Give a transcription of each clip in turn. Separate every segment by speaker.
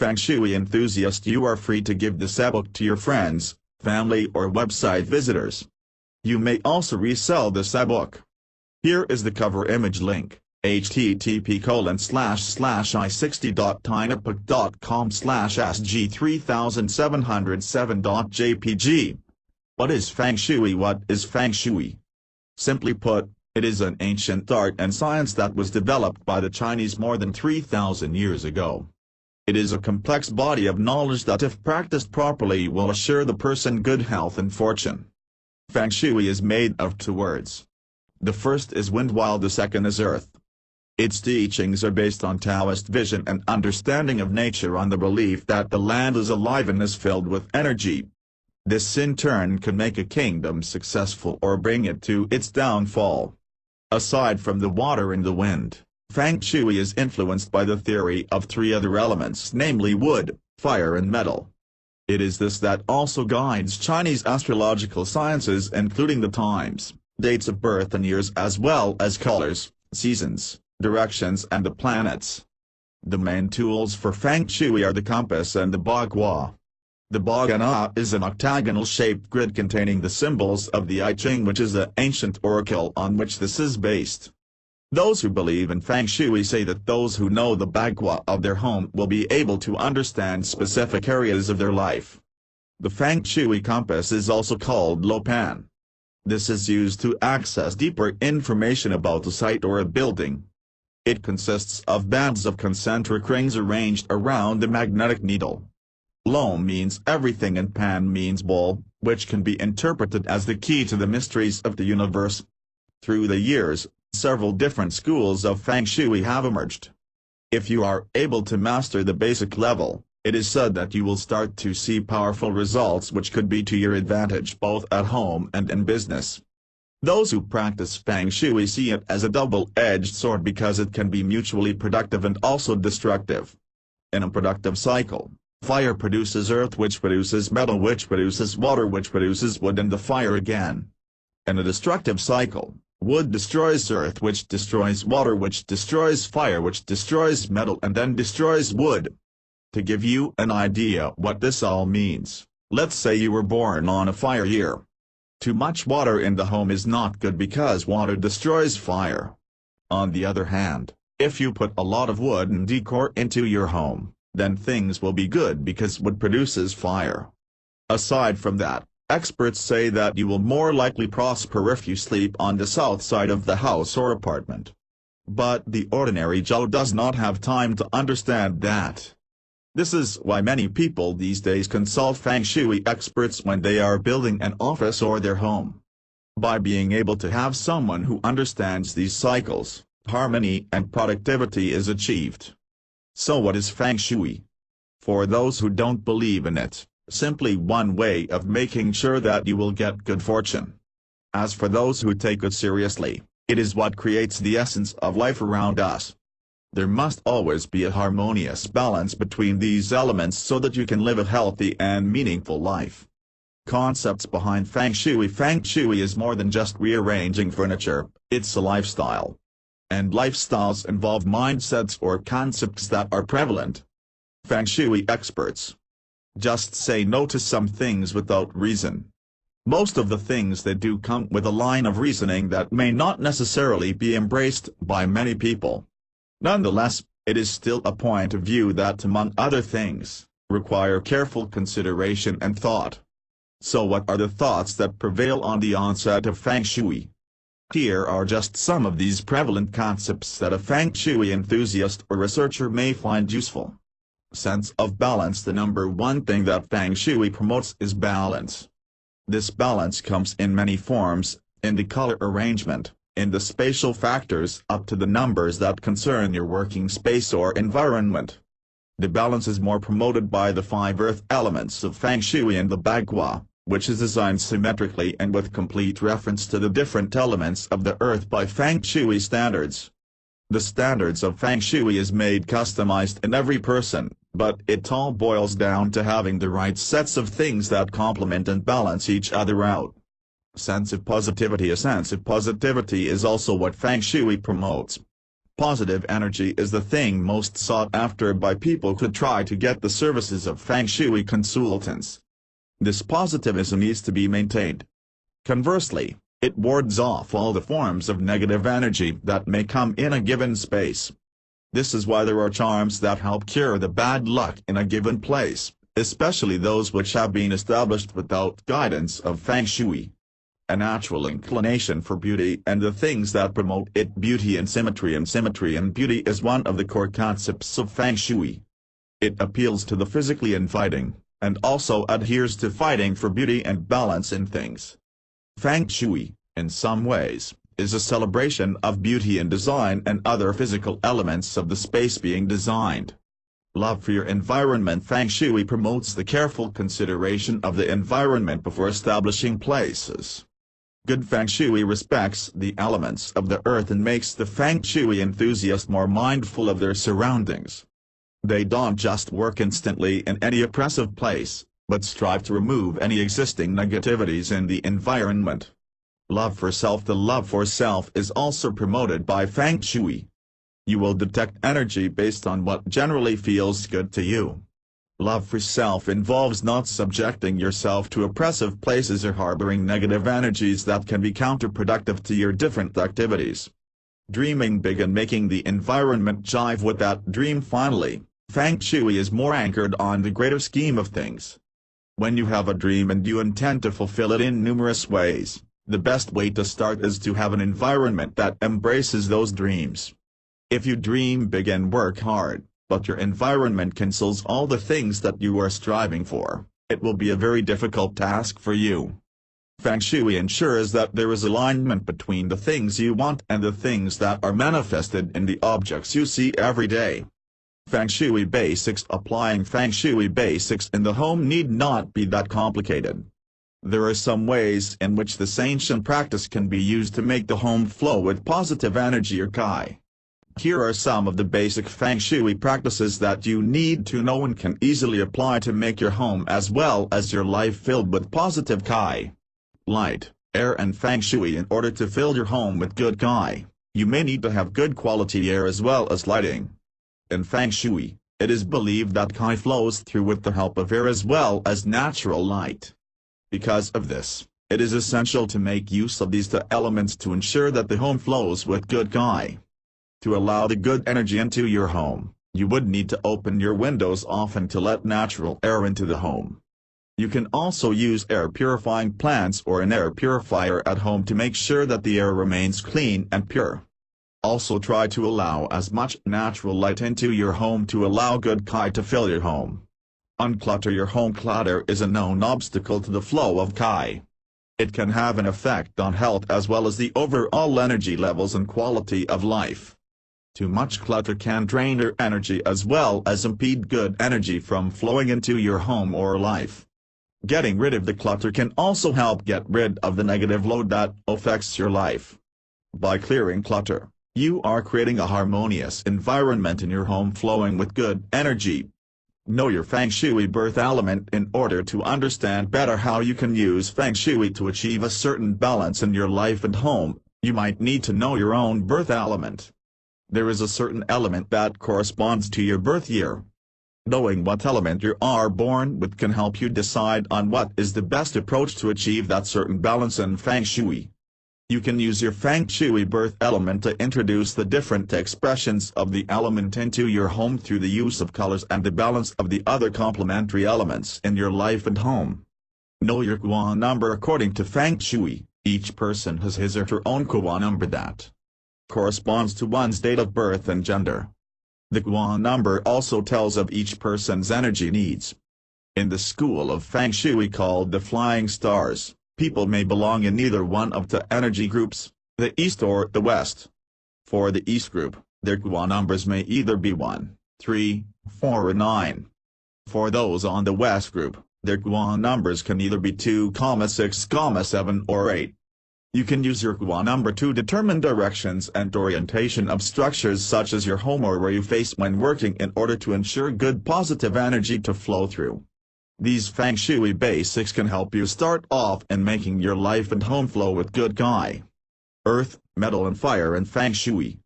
Speaker 1: Feng Shui Enthusiast. You are free to give this ebook to your friends, family or website visitors. You may also resell this ebook. Here is the cover image link, http://i60.tinapbook.com/sg3707.jpg. What is Feng Shui? What is Feng Shui? Simply put, it is an ancient art and science that was developed by the Chinese more than 3,000 years ago. It is a complex body of knowledge that, if practiced properly, will assure the person good health and fortune. Feng Shui is made of two words. The first is wind while the second is earth. Its teachings are based on Taoist vision and understanding of nature, on the belief that the land is alive and is filled with energy. This in turn can make a kingdom successful or bring it to its downfall. Aside from the water and the wind, Feng Shui is influenced by the theory of three other elements, namely wood, fire and metal. It is this that also guides Chinese astrological sciences, including the times, dates of birth and years, as well as colors, seasons, directions and the planets. The main tools for Feng Shui are the compass and the bagua. The bagua is an octagonal-shaped grid containing the symbols of the I Ching, which is the ancient oracle on which this is based. Those who believe in Feng Shui say that those who know the bagua of their home will be able to understand specific areas of their life. The Feng Shui compass is also called Lopan. This is used to access deeper information about a site or a building. It consists of bands of concentric rings arranged around the magnetic needle. Lo means everything and Pan means ball, which can be interpreted as the key to the mysteries of the universe. Through the years, several different schools of Feng Shui have emerged. If you are able to master the basic level, it is said that you will start to see powerful results which could be to your advantage both at home and in business. Those who practice Feng Shui see it as a double-edged sword because it can be mutually productive and also destructive. In a productive cycle, fire produces earth, which produces metal, which produces water, which produces wood, and the fire again. In a destructive cycle, wood destroys earth, which destroys water, which destroys fire, which destroys metal, and then destroys wood. To give you an idea what this all means, let's say you were born on a fire year. Too much water in the home is not good because water destroys fire. On the other hand, if you put a lot of wood and decor into your home, then things will be good because wood produces fire. Aside from that, experts say that you will more likely prosper if you sleep on the south side of the house or apartment. But the ordinary Joe does not have time to understand that. This is why many people these days consult Feng Shui experts when they are building an office or their home. By being able to have someone who understands these cycles, harmony and productivity is achieved. So what is Feng Shui? For those who don't believe in it, simply one way of making sure that you will get good fortune. As for those who take it seriously, it is what creates the essence of life around us. There must always be a harmonious balance between these elements so that you can live a healthy and meaningful life. Concepts behind Feng Shui. Feng Shui is more than just rearranging furniture, it's a lifestyle. And lifestyles involve mindsets or concepts that are prevalent. Feng Shui experts just say no to some things without reason. Most of the things they do come with a line of reasoning that may not necessarily be embraced by many people. Nonetheless, it is still a point of view that, among other things, require careful consideration and thought. So what are the thoughts that prevail on the onset of Feng Shui? Here are just some of these prevalent concepts that a Feng Shui enthusiast or researcher may find useful. Sense of balance. The number one thing that Feng Shui promotes is balance. This balance comes in many forms, in the color arrangement, in the spatial factors, up to the numbers that concern your working space or environment. The balance is more promoted by the 5 earth elements of Feng Shui and the bagua, which is designed symmetrically and with complete reference to the different elements of the earth by Feng Shui standards. The standards of Feng Shui is made customized in every person, but it all boils down to having the right sets of things that complement and balance each other out. Sense of positivity. A sense of positivity is also what Feng Shui promotes. Positive energy is the thing most sought after by people who try to get the services of Feng Shui consultants. This positivism needs to be maintained. Conversely, it wards off all the forms of negative energy that may come in a given space. This is why there are charms that help cure the bad luck in a given place, especially those which have been established without guidance of Feng Shui. A natural inclination for beauty and the things that promote it. Beauty and symmetry and beauty is one of the core concepts of Feng Shui. It appeals to the physically inviting, and also adheres to fighting for beauty and balance in things. Feng Shui, in some ways, is a celebration of beauty in design and other physical elements of the space being designed. Love for your environment. Feng Shui promotes the careful consideration of the environment before establishing places. Good Feng Shui respects the elements of the earth and makes the Feng Shui enthusiast more mindful of their surroundings. They don't just work instantly in any oppressive place, but strive to remove any existing negativities in the environment. Love for self. The love for self is also promoted by Feng Shui. You will detect energy based on what generally feels good to you. Love for self involves not subjecting yourself to oppressive places or harboring negative energies that can be counterproductive to your different activities. Dreaming big and making the environment jive with that dream. Finally, Feng Shui is more anchored on the greater scheme of things. When you have a dream and you intend to fulfill it in numerous ways, the best way to start is to have an environment that embraces those dreams. If you dream big and work hard, but your environment cancels all the things that you are striving for, it will be a very difficult task for you. Feng Shui ensures that there is alignment between the things you want and the things that are manifested in the objects you see every day. Feng Shui Basics. Applying Feng Shui basics in the home need not be that complicated. There are some ways in which this ancient practice can be used to make the home flow with positive energy or Kai. Here are some of the basic Feng Shui practices that you need to know and can easily apply to make your home as well as your life filled with positive Kai. Light, air and Feng Shui. In order to fill your home with good Kai, you may need to have good quality air as well as lighting. In Feng Shui, it is believed that Kai flows through with the help of air as well as natural light. Because of this, it is essential to make use of these two elements to ensure that the home flows with good Kai. To allow the good energy into your home, you would need to open your windows often to let natural air into the home. You can also use air purifying plants or an air purifier at home to make sure that the air remains clean and pure. Also try to allow as much natural light into your home to allow good Kai to fill your home. Unclutter your home. Clutter is a known obstacle to the flow of Kai. It can have an effect on health as well as the overall energy levels and quality of life. Too much clutter can drain your energy as well as impede good energy from flowing into your home or life. Getting rid of the clutter can also help get rid of the negative load that affects your life. By clearing clutter, you are creating a harmonious environment in your home flowing with good energy. Know your Feng Shui birth element. In order to understand better how you can use Feng Shui to achieve a certain balance in your life and home, you might need to know your own birth element. There is a certain element that corresponds to your birth year. Knowing what element you are born with can help you decide on what is the best approach to achieve that certain balance in Feng Shui. You can use your Feng Shui birth element to introduce the different expressions of the element into your home through the use of colors and the balance of the other complementary elements in your life and home. Know your Guan number. According to Feng Shui, each person has his or her own Guan number that corresponds to one's date of birth and gender. The Guan number also tells of each person's energy needs. In the school of Feng Shui called the Flying Stars, people may belong in either one of the energy groups, the East or the West. For the East group, their Guan numbers may either be 1, 3, 4 or 9. For those on the West group, their Guan numbers can either be 2, 6, 7 or 8. You can use your Guan number to determine directions and orientation of structures such as your home or where you face when working in order to ensure good positive energy to flow through. These Feng Shui basics can help you start off in making your life and home flow with good Kai. Earth, metal and fire and Feng Shui.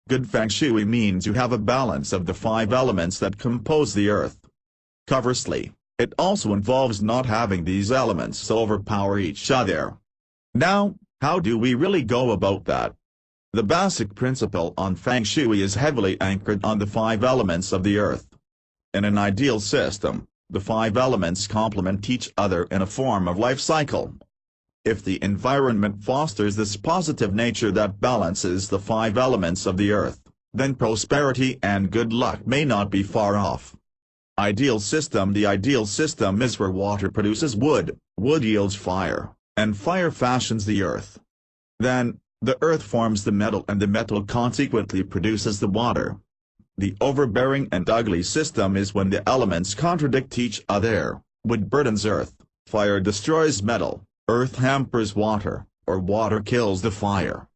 Speaker 1: Good Feng Shui means you have a balance of the 5 elements that compose the earth. Conversely, it also involves not having these elements overpower each other. Now, how do we really go about that? The basic principle on Feng Shui is heavily anchored on the 5 elements of the earth. In an ideal system, the 5 elements complement each other in a form of life cycle. If the environment fosters this positive nature that balances the 5 elements of the earth, then prosperity and good luck may not be far off. Ideal system. The ideal system is where water produces wood, wood yields fire, and fire fashions the earth. Then, the earth forms the metal and the metal consequently produces the water. The overbearing and ugly system is when the elements contradict each other. Wood burdens earth, fire destroys metal, earth hampers water, or water kills the fire.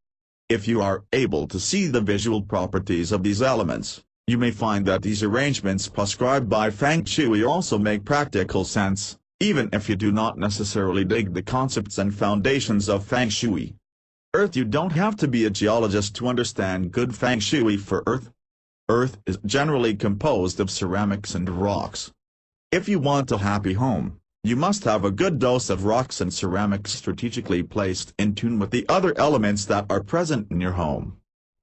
Speaker 1: If you are able to see the visual properties of these elements, you may find that these arrangements prescribed by Feng Shui also make practical sense, even if you do not necessarily dig the concepts and foundations of Feng Shui. Earth. You don't have to be a geologist to understand good Feng Shui for Earth. Earth is generally composed of ceramics and rocks. If you want a happy home, you must have a good dose of rocks and ceramics strategically placed in tune with the other elements that are present in your home.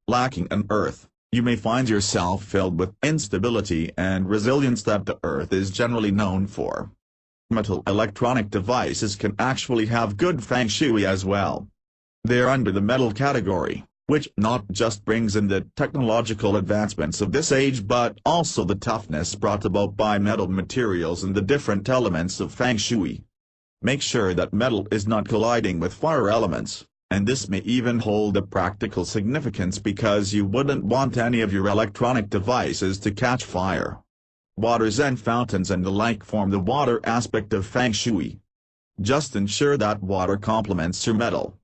Speaker 1: Lacking an earth, you may find yourself filled with instability and resilience that the earth is generally known for. Metal electronic devices can actually have good Feng Shui as well. They're under the metal category, which not just brings in the technological advancements of this age but also the toughness brought about by metal materials and the different elements of Feng Shui. Make sure that metal is not colliding with fire elements, and this may even hold a practical significance because you wouldn't want any of your electronic devices to catch fire. Waters and fountains and the like form the water aspect of Feng Shui. Just ensure that water complements your metal.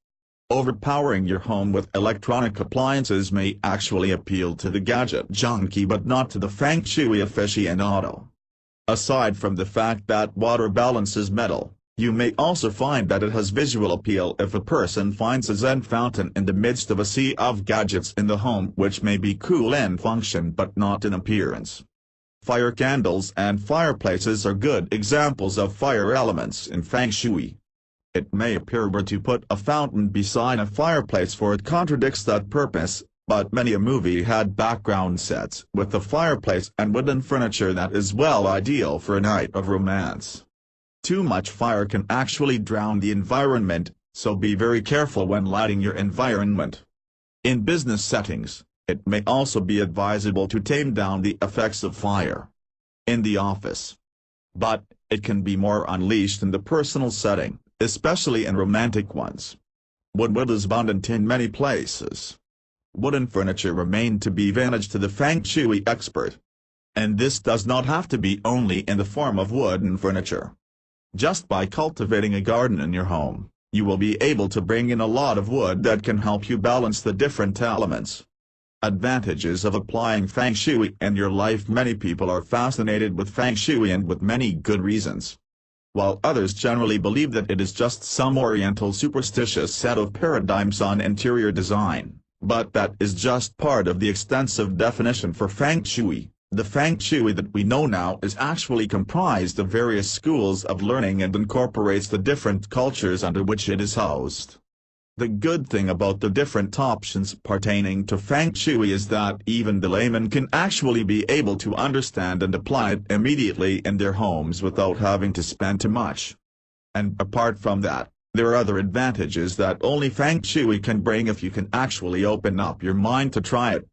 Speaker 1: Overpowering your home with electronic appliances may actually appeal to the gadget junkie but not to the Feng Shui aficionado. Aside from the fact that water balances metal, you may also find that it has visual appeal if a person finds a Zen fountain in the midst of a sea of gadgets in the home which may be cool in function but not in appearance. Fire candles and fireplaces are good examples of fire elements in Feng Shui. It may appear weird to put a fountain beside a fireplace for it contradicts that purpose, but many a movie had background sets with a fireplace and wooden furniture that is well ideal for a night of romance. Too much fire can actually drown the environment, so be very careful when lighting your environment. In business settings, it may also be advisable to tame down the effects of fire in the office. But, it can be more unleashed in the personal setting, especially in romantic ones. Wood is abundant in many places. Wooden furniture remain to be vantage to the Feng Shui expert. And this does not have to be only in the form of wooden furniture. Just by cultivating a garden in your home, you will be able to bring in a lot of wood that can help you balance the different elements. Advantages of applying Feng Shui in your life. Many people are fascinated with Feng Shui and with many good reasons. While others generally believe that it is just some oriental superstitious set of paradigms on interior design, but that is just part of the extensive definition for Feng Shui. The Feng Shui that we know now is actually comprised of various schools of learning and incorporates the different cultures under which it is housed. The good thing about the different options pertaining to Feng Shui is that even the layman can actually be able to understand and apply it immediately in their homes without having to spend too much. And apart from that, there are other advantages that only Feng Shui can bring if you can actually open up your mind to try it.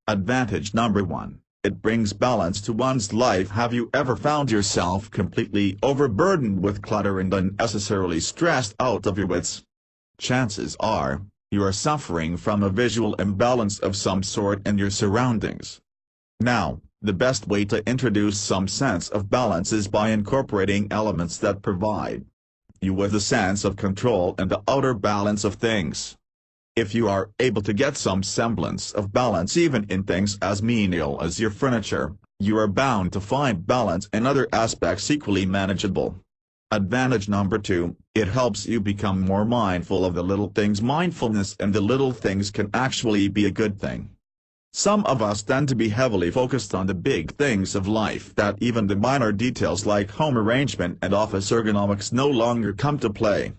Speaker 1: Advantage number 1, it brings balance to one's life. Have you ever found yourself completely overburdened with clutter and unnecessarily stressed out of your wits? Chances are, you are suffering from a visual imbalance of some sort in your surroundings. Now, the best way to introduce some sense of balance is by incorporating elements that provide you with a sense of control and the outer balance of things. If you are able to get some semblance of balance even in things as menial as your furniture, you are bound to find balance in other aspects equally manageable. Advantage number 2, it helps you become more mindful of the little things. Mindfulness in the little things can actually be a good thing. Some of us tend to be heavily focused on the big things of life that even the minor details like home arrangement and office ergonomics no longer come to play.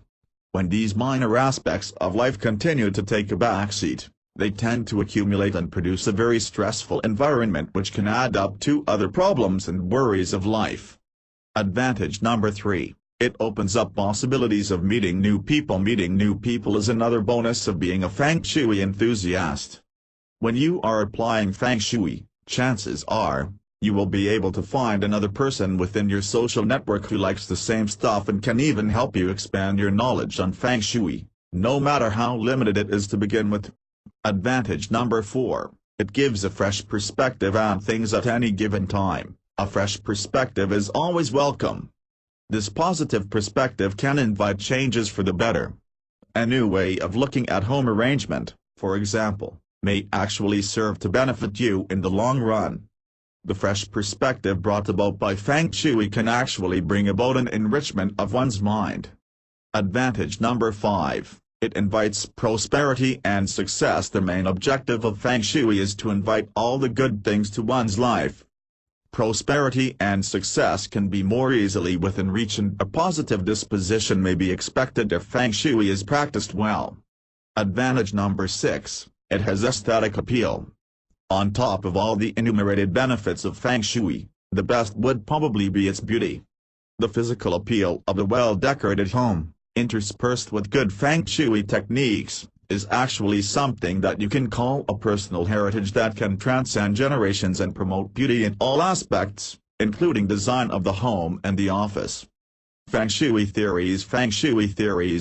Speaker 1: When these minor aspects of life continue to take a backseat, they tend to accumulate and produce a very stressful environment which can add up to other problems and worries of life. Advantage number 3. It opens up possibilities of meeting new people. Meeting new people is another bonus of being a Feng Shui enthusiast. When you are applying Feng Shui, chances are, you will be able to find another person within your social network who likes the same stuff and can even help you expand your knowledge on Feng Shui, no matter how limited it is to begin with. Advantage number 4. It gives a fresh perspective on things at any given time. A fresh perspective is always welcome. This positive perspective can invite changes for the better. A new way of looking at home arrangement, for example, may actually serve to benefit you in the long run. The fresh perspective brought about by Feng Shui can actually bring about an enrichment of one's mind. Advantage number 5. It invites prosperity and success. The main objective of Feng Shui is to invite all the good things to one's life. Prosperity and success can be more easily within reach, and a positive disposition may be expected if Feng Shui is practiced well. Advantage number 6. It has aesthetic appeal. On top of all the enumerated benefits of Feng Shui, the best would probably be its beauty. The physical appeal of a well-decorated home, interspersed with good Feng Shui techniques, is actually something that you can call a personal heritage that can transcend generations and promote beauty in all aspects, including design of the home and the office. Feng Shui theories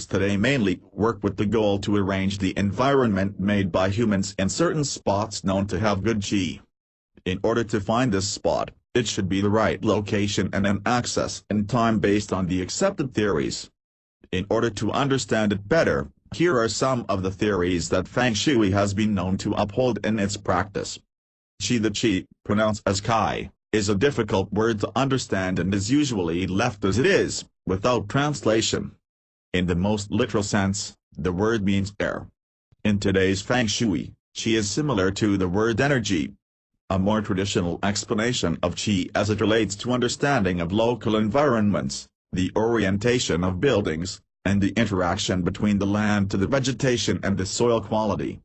Speaker 1: today mainly work with the goal to arrange the environment made by humans in certain spots known to have good qi. In order to find this spot, it should be the right location and an access in time based on the accepted theories. In order to understand it better, here are some of the theories that Feng Shui has been known to uphold in its practice. Qi. The qi, pronounced as kai, is a difficult word to understand and is usually left as it is, without translation. In the most literal sense, the word means air. In today's Feng Shui, qi is similar to the word energy. A more traditional explanation of qi as it relates to understanding of local environments, the orientation of buildings, and the interaction between the land to the vegetation and the soil quality.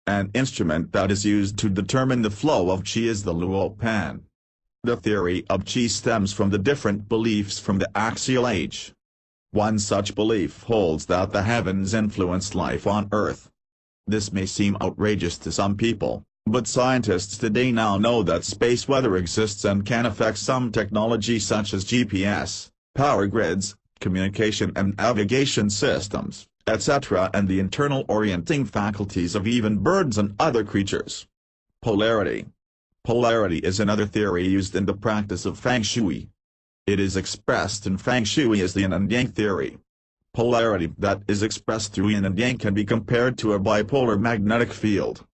Speaker 1: An instrument that is used to determine the flow of qi is the luo pan. The theory of qi stems from the different beliefs from the axial age. One such belief holds that the heavens influence life on Earth. This may seem outrageous to some people, but scientists today now know that space weather exists and can affect some technology such as GPS, power grids, communication and navigation systems, etc., and the internal orienting faculties of even birds and other creatures. Polarity. Polarity is another theory used in the practice of Feng Shui. It is expressed in Feng Shui as the yin and yang theory. Polarity that is expressed through yin and yang can be compared to a bipolar magnetic field.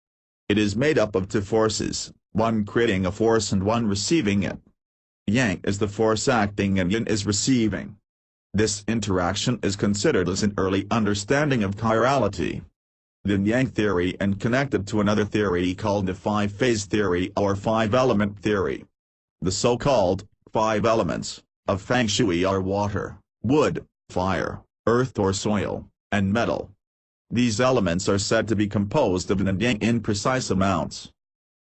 Speaker 1: It is made up of two forces, one creating a force and one receiving it. Yang is the force acting and yin is receiving. This interaction is considered as an early understanding of chirality. The Yang theory and connected to another theory called the five-phase theory or five-element theory. The so-called five elements of Feng Shui are water, wood, fire, earth or soil, and metal. These elements are said to be composed of yin and yang in precise amounts.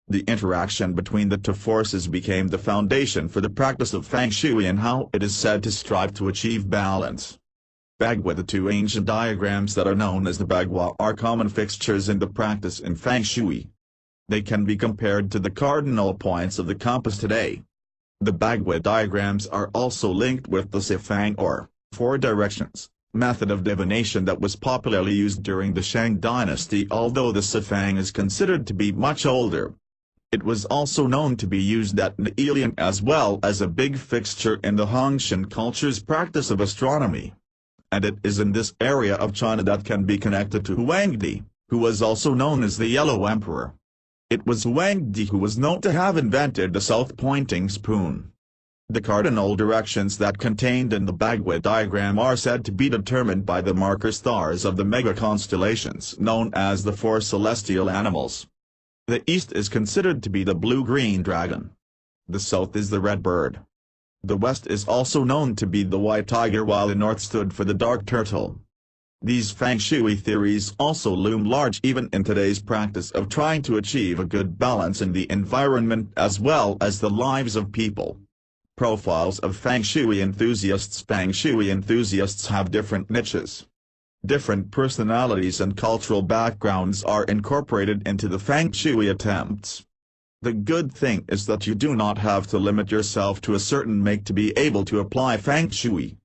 Speaker 1: The interaction between the two forces became the foundation for the practice of Feng Shui and how it is said to strive to achieve balance. Bagua. The two ancient diagrams that are known as the Bagua are common fixtures in the practice in Feng Shui. They can be compared to the cardinal points of the compass today. The Bagua diagrams are also linked with the Sifang or four directions method of divination that was popularly used during the Shang dynasty, although the Sifang is considered to be much older. It was also known to be used at Neilian as well as a big fixture in the Hongshan culture's practice of astronomy. And it is in this area of China that can be connected to Huangdi, who was also known as the Yellow Emperor. It was Huangdi who was known to have invented the south-pointing spoon. The cardinal directions that contained in the Bagua diagram are said to be determined by the marker stars of the mega constellations known as the four celestial animals. The east is considered to be the blue-green dragon. The south is the red bird. The west is also known to be the white tiger, while the north stood for the dark turtle. These Feng Shui theories also loom large even in today's practice of trying to achieve a good balance in the environment as well as the lives of people. Profiles of Feng Shui enthusiasts. Feng Shui enthusiasts have different niches. Different personalities and cultural backgrounds are incorporated into the Feng Shui attempts. The good thing is that you do not have to limit yourself to a certain make to be able to apply Feng Shui.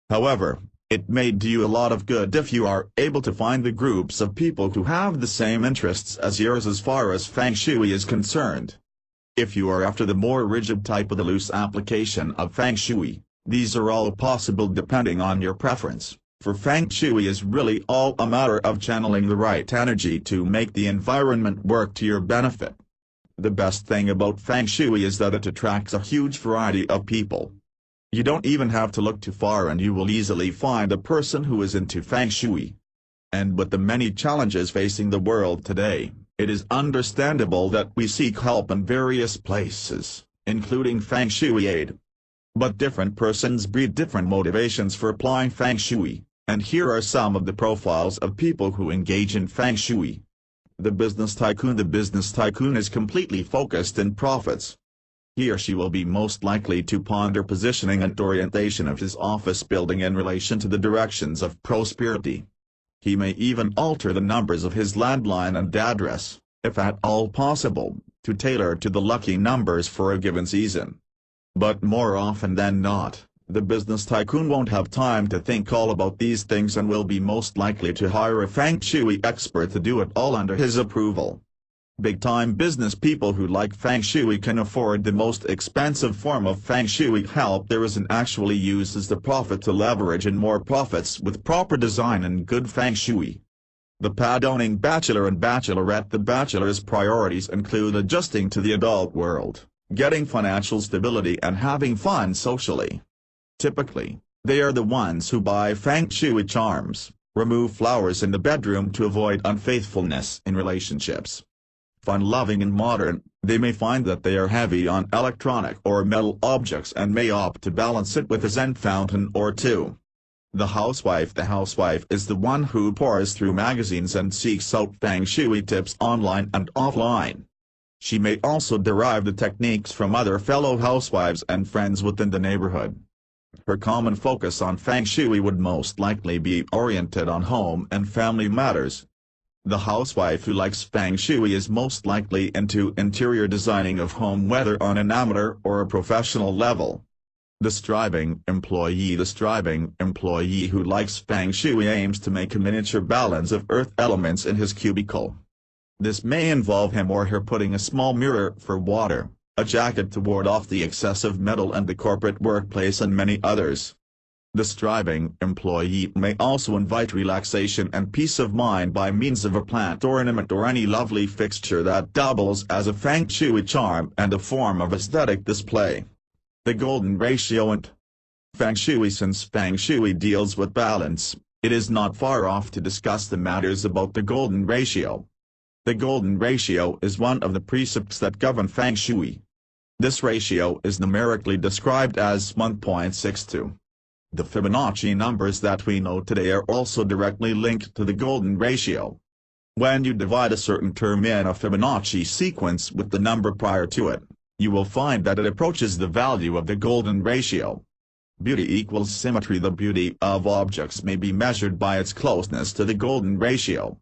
Speaker 1: However, it may do you a lot of good if you are able to find the groups of people who have the same interests as yours as far as Feng Shui is concerned. If you are after the more rigid type of the loose application of Feng Shui, these are all possible depending on your preference, for Feng Shui is really all a matter of channeling the right energy to make the environment work to your benefit. The best thing about Feng Shui is that it attracts a huge variety of people. You don't even have to look too far and you will easily find a person who is into Feng Shui. And with the many challenges facing the world today, it is understandable that we seek help in various places, including Feng Shui aid. But different persons breed different motivations for applying Feng Shui, and here are some of the profiles of people who engage in Feng Shui. The business tycoon. The business tycoon is completely focused in profits. He or she will be most likely to ponder positioning and orientation of his office building in relation to the directions of prosperity. He may even alter the numbers of his landline and address, if at all possible, to tailor to the lucky numbers for a given season. But more often than not, the business tycoon won't have time to think all about these things and will be most likely to hire a Feng Shui expert to do it all under his approval. Big-time business people who like Feng Shui can afford the most expensive form of Feng Shui help there isn't actually used as the profit to leverage in more profits with proper design and good Feng Shui. The pad-owning bachelor and bachelorette. The bachelor's priorities include adjusting to the adult world, getting financial stability and having fun socially. Typically, they are the ones who buy Feng Shui charms, remove flowers in the bedroom to avoid unfaithfulness in relationships. Fun-loving and modern, they may find that they are heavy on electronic or metal objects and may opt to balance it with a Zen fountain or two. The housewife. The housewife is the one who pours through magazines and seeks out Feng Shui tips online and offline. She may also derive the techniques from other fellow housewives and friends within the neighborhood. Her common focus on Feng Shui would most likely be oriented on home and family matters. The housewife who likes Feng Shui is most likely into interior designing of home, whether on an amateur or a professional level. The striving employee. The striving employee who likes Feng Shui aims to make a miniature balance of earth elements in his cubicle. This may involve him or her putting a small mirror for water, a jacket to ward off the excessive metal and the corporate workplace, and many others. The striving employee may also invite relaxation and peace of mind by means of a plant ornament or any lovely fixture that doubles as a Feng Shui charm and a form of aesthetic display. The golden ratio and Feng Shui. Since Feng Shui deals with balance, it is not far off to discuss the matters about the golden ratio. The golden ratio is one of the precepts that govern Feng Shui. This ratio is numerically described as 1.62. The Fibonacci numbers that we know today are also directly linked to the golden ratio. When you divide a certain term in a Fibonacci sequence with the number prior to it, you will find that it approaches the value of the golden ratio. Beauty equals symmetry. The beauty of objects may be measured by its closeness to the golden ratio.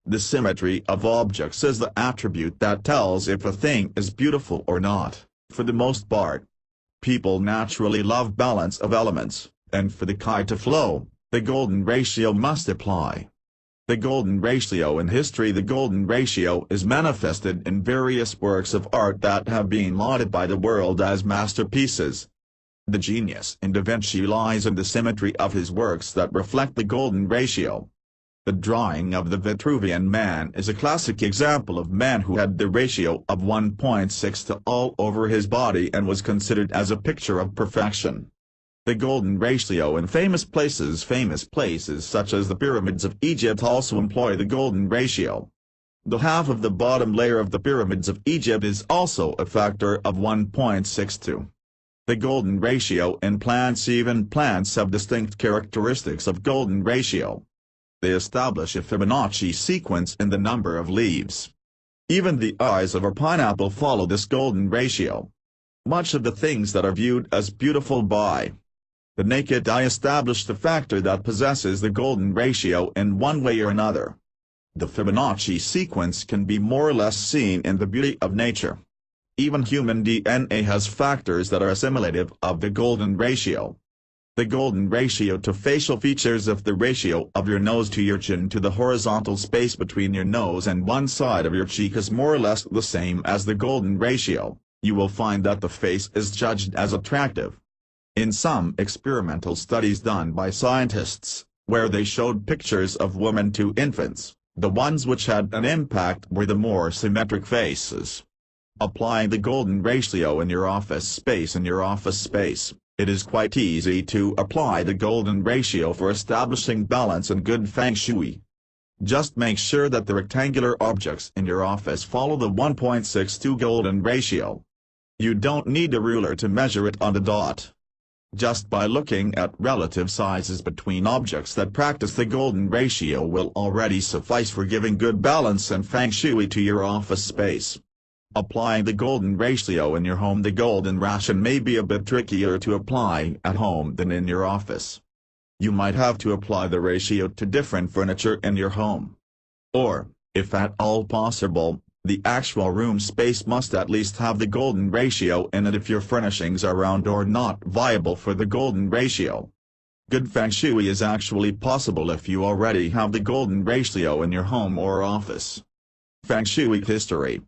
Speaker 1: The symmetry of objects is the attribute that tells if a thing is beautiful or not. For the most part, people naturally love balance of elements, and for the kite to flow, the golden ratio must apply. The golden ratio in history. The golden ratio is manifested in various works of art that have been lauded by the world as masterpieces. The genius in Da Vinci lies in the symmetry of his works that reflect the golden ratio. The drawing of the Vitruvian Man is a classic example of man who had the ratio of 1.6 to all over his body and was considered as a picture of perfection. The golden ratio in famous places. Famous places such as the pyramids of Egypt also employ the golden ratio. The half of the bottom layer of the pyramids of Egypt is also a factor of 1.62. The golden ratio in plants. Even plants have distinct characteristics of golden ratio. They establish a Fibonacci sequence in the number of leaves. Even the eyes of a pineapple follow this golden ratio. Much of the things that are viewed as beautiful by the naked eye establish the factor that possesses the golden ratio in one way or another. The Fibonacci sequence can be more or less seen in the beauty of nature. Even human DNA has factors that are assimilative of the golden ratio. The golden ratio to facial features. If the ratio of your nose to your chin to the horizontal space between your nose and one side of your cheek is more or less the same as the golden ratio, you will find that the face is judged as attractive. In some experimental studies done by scientists, where they showed pictures of women to infants, the ones which had an impact were the more symmetric faces. Applying the golden ratio in your office space. It is quite easy to apply the golden ratio for establishing balance and good feng shui. Just make sure that the rectangular objects in your office follow the 1.62 golden ratio. You don't need a ruler to measure it on the dot. Just by looking at relative sizes between objects that practice the golden ratio will already suffice for giving good balance and feng shui to your office space. Applying the golden ratio in your home. The golden ration may be a bit trickier to apply at home than in your office. You might have to apply the ratio to different furniture in your home. Or, if at all possible, the actual room space must at least have the golden ratio in it if your furnishings are round or not viable for the golden ratio. Good feng shui is actually possible if you already have the golden ratio in your home or office. Feng Shui history.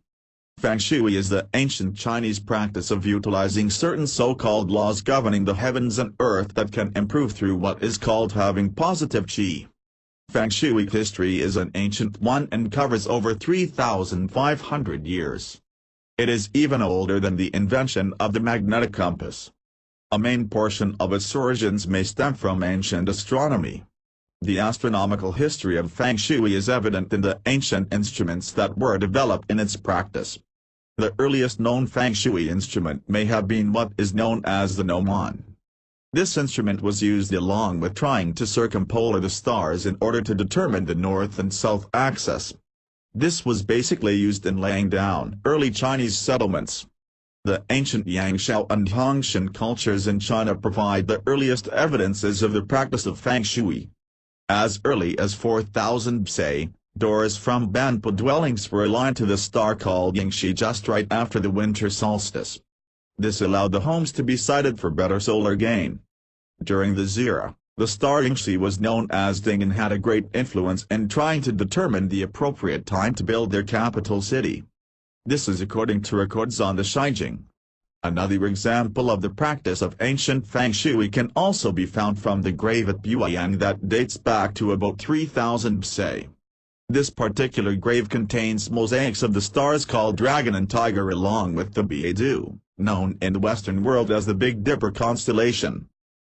Speaker 1: Feng Shui is the ancient Chinese practice of utilizing certain so-called laws governing the heavens and earth that can improve through what is called having positive qi. Feng Shui history is an ancient one and covers over 3,500 years. It is even older than the invention of the magnetic compass. A main portion of its origins may stem from ancient astronomy. The astronomical history of Feng Shui is evident in the ancient instruments that were developed in its practice. The earliest known Feng Shui instrument may have been what is known as the gnomon. This instrument was used along with trying to circumpolar the stars in order to determine the north and south axis. This was basically used in laying down early Chinese settlements. The ancient Yangshao and Hongshan cultures in China provide the earliest evidences of the practice of Feng Shui. As early as 4000 BC, doors from Banpo dwellings were aligned to the star called Yingxi just right after the winter solstice. This allowed the homes to be sited for better solar gain. During this era, the star Yingxi was known as Ding and had a great influence in trying to determine the appropriate time to build their capital city. This is according to records on the Shijing. Another example of the practice of ancient Feng Shui can also be found from the grave at Buiyang that dates back to about 3000 BC. This particular grave contains mosaics of the stars called Dragon and Tiger along with the Beidou, known in the Western world as the Big Dipper constellation.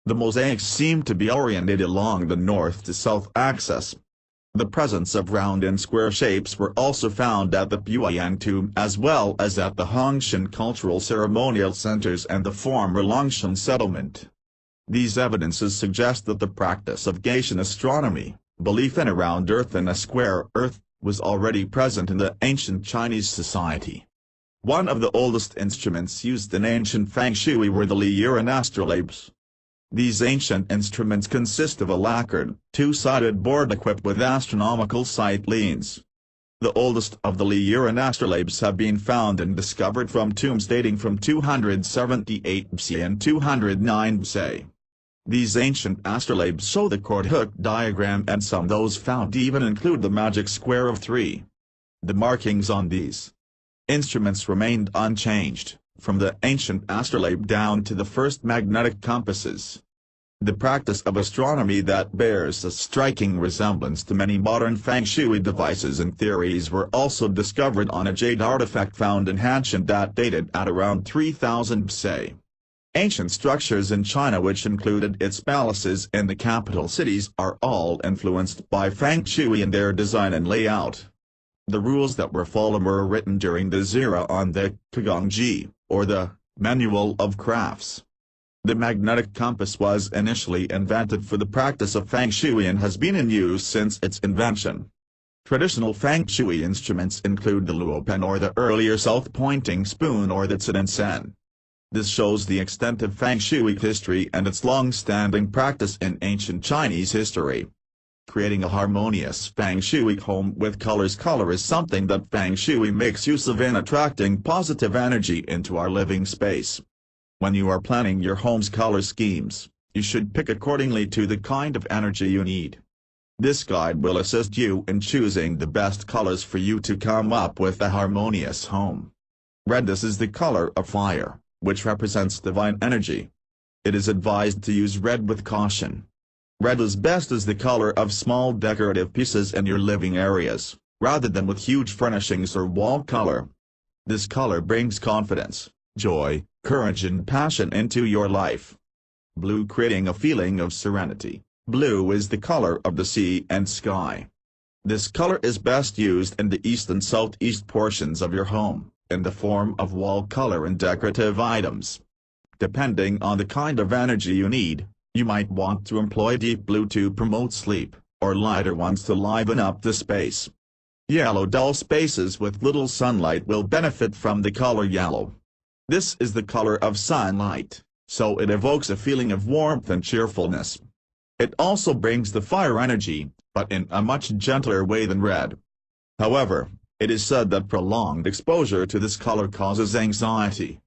Speaker 1: The mosaics seem to be oriented along the north to south axis. The presence of round and square shapes were also found at the Buiyang tomb as well as at the Hongshan cultural ceremonial centers and the former Longshan settlement. These evidences suggest that the practice of Gaitian astronomy, belief in a round earth and a square earth, was already present in the ancient Chinese society. One of the oldest instruments used in ancient Feng Shui were the Liuran astrolabes. These ancient instruments consist of a lacquered, two-sided board equipped with astronomical sight leans. The oldest of the Liuran astrolabes have been found and discovered from tombs dating from 278 BC and 209 BC. These ancient astrolabes show the cord hook diagram and some those found even include the magic square of 3. The markings on these instruments remained unchanged, from the ancient astrolabe down to the first magnetic compasses. The practice of astronomy that bears a striking resemblance to many modern Feng Shui devices and theories were also discovered on a jade artifact found in Hanshan that dated at around 3000 BC. Ancient structures in China which included its palaces in the capital cities are all influenced by Feng Shui in their design and layout. The rules that were followed were written during this era on the T-junction, or the Manual of Crafts. The magnetic compass was initially invented for the practice of Feng Shui and has been in use since its invention. Traditional Feng Shui instruments include the luo pen or the earlier south-pointing spoon or the tsinsen. This shows the extent of Feng Shui history and its long-standing practice in ancient Chinese history. Creating a harmonious Feng Shui home with colors. Color is something that Feng Shui makes use of in attracting positive energy into our living space. When you are planning your home's color schemes, you should pick accordingly to the kind of energy you need. This guide will assist you in choosing the best colors for you to come up with a harmonious home. Red. This is the color of fire, which represents divine energy. It is advised to use red with caution. Red is best as the color of small decorative pieces in your living areas, rather than with huge furnishings or wall color. This color brings confidence, joy, courage and passion into your life. Blue, creating a feeling of serenity. Blue is the color of the sea and sky. This color is best used in the east and southeast portions of your home, in the form of wall color and decorative items. Depending on the kind of energy you need, you might want to employ deep blue to promote sleep, or lighter ones to liven up the space. Yellow. Dull spaces with little sunlight will benefit from the color yellow. This is the color of sunlight, so it evokes a feeling of warmth and cheerfulness. It also brings the fire energy, but in a much gentler way than red. However, it is said that prolonged exposure to this color causes anxiety.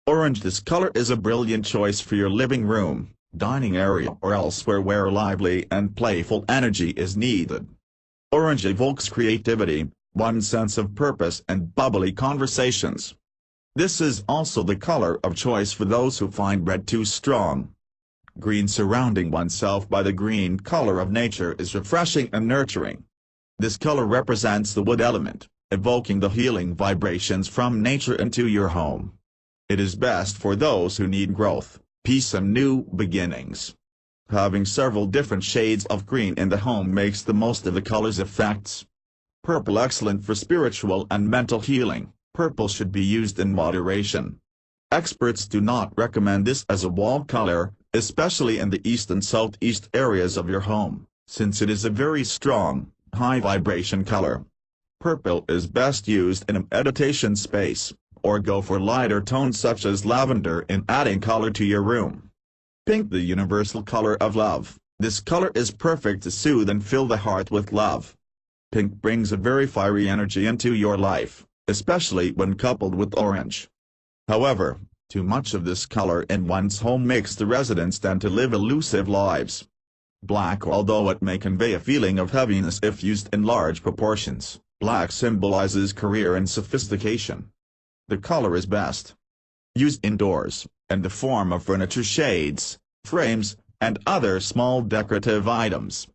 Speaker 1: Orange. This color is a brilliant choice for your living room, dining area or elsewhere where lively and playful energy is needed. Orange evokes creativity, one sense of purpose and bubbly conversations. This is also the color of choice for those who find red too strong. Green. Surrounding oneself by the green color of nature is refreshing and nurturing. This color represents the wood element, evoking the healing vibrations from nature into your home. It is best for those who need growth, peace and new beginnings. Having several different shades of green in the home makes the most of the color's effects. Purple. Excellent for spiritual and mental healing. Purple should be used in moderation. Experts do not recommend this as a wall color, especially in the east and southeast areas of your home, since it is a very strong, high-vibration color. Purple is best used in a meditation space, or go for lighter tones such as lavender in adding color to your room. Pink. The universal color of love. This color is perfect to soothe and fill the heart with love. Pink brings a very fiery energy into your life, especially when coupled with orange. However, too much of this color in one's home makes the residents tend to live elusive lives. Black. Although it may convey a feeling of heaviness if used in large proportions, black symbolizes career and sophistication. The color is best used indoors, in the form of furniture shades, frames, and other small decorative items.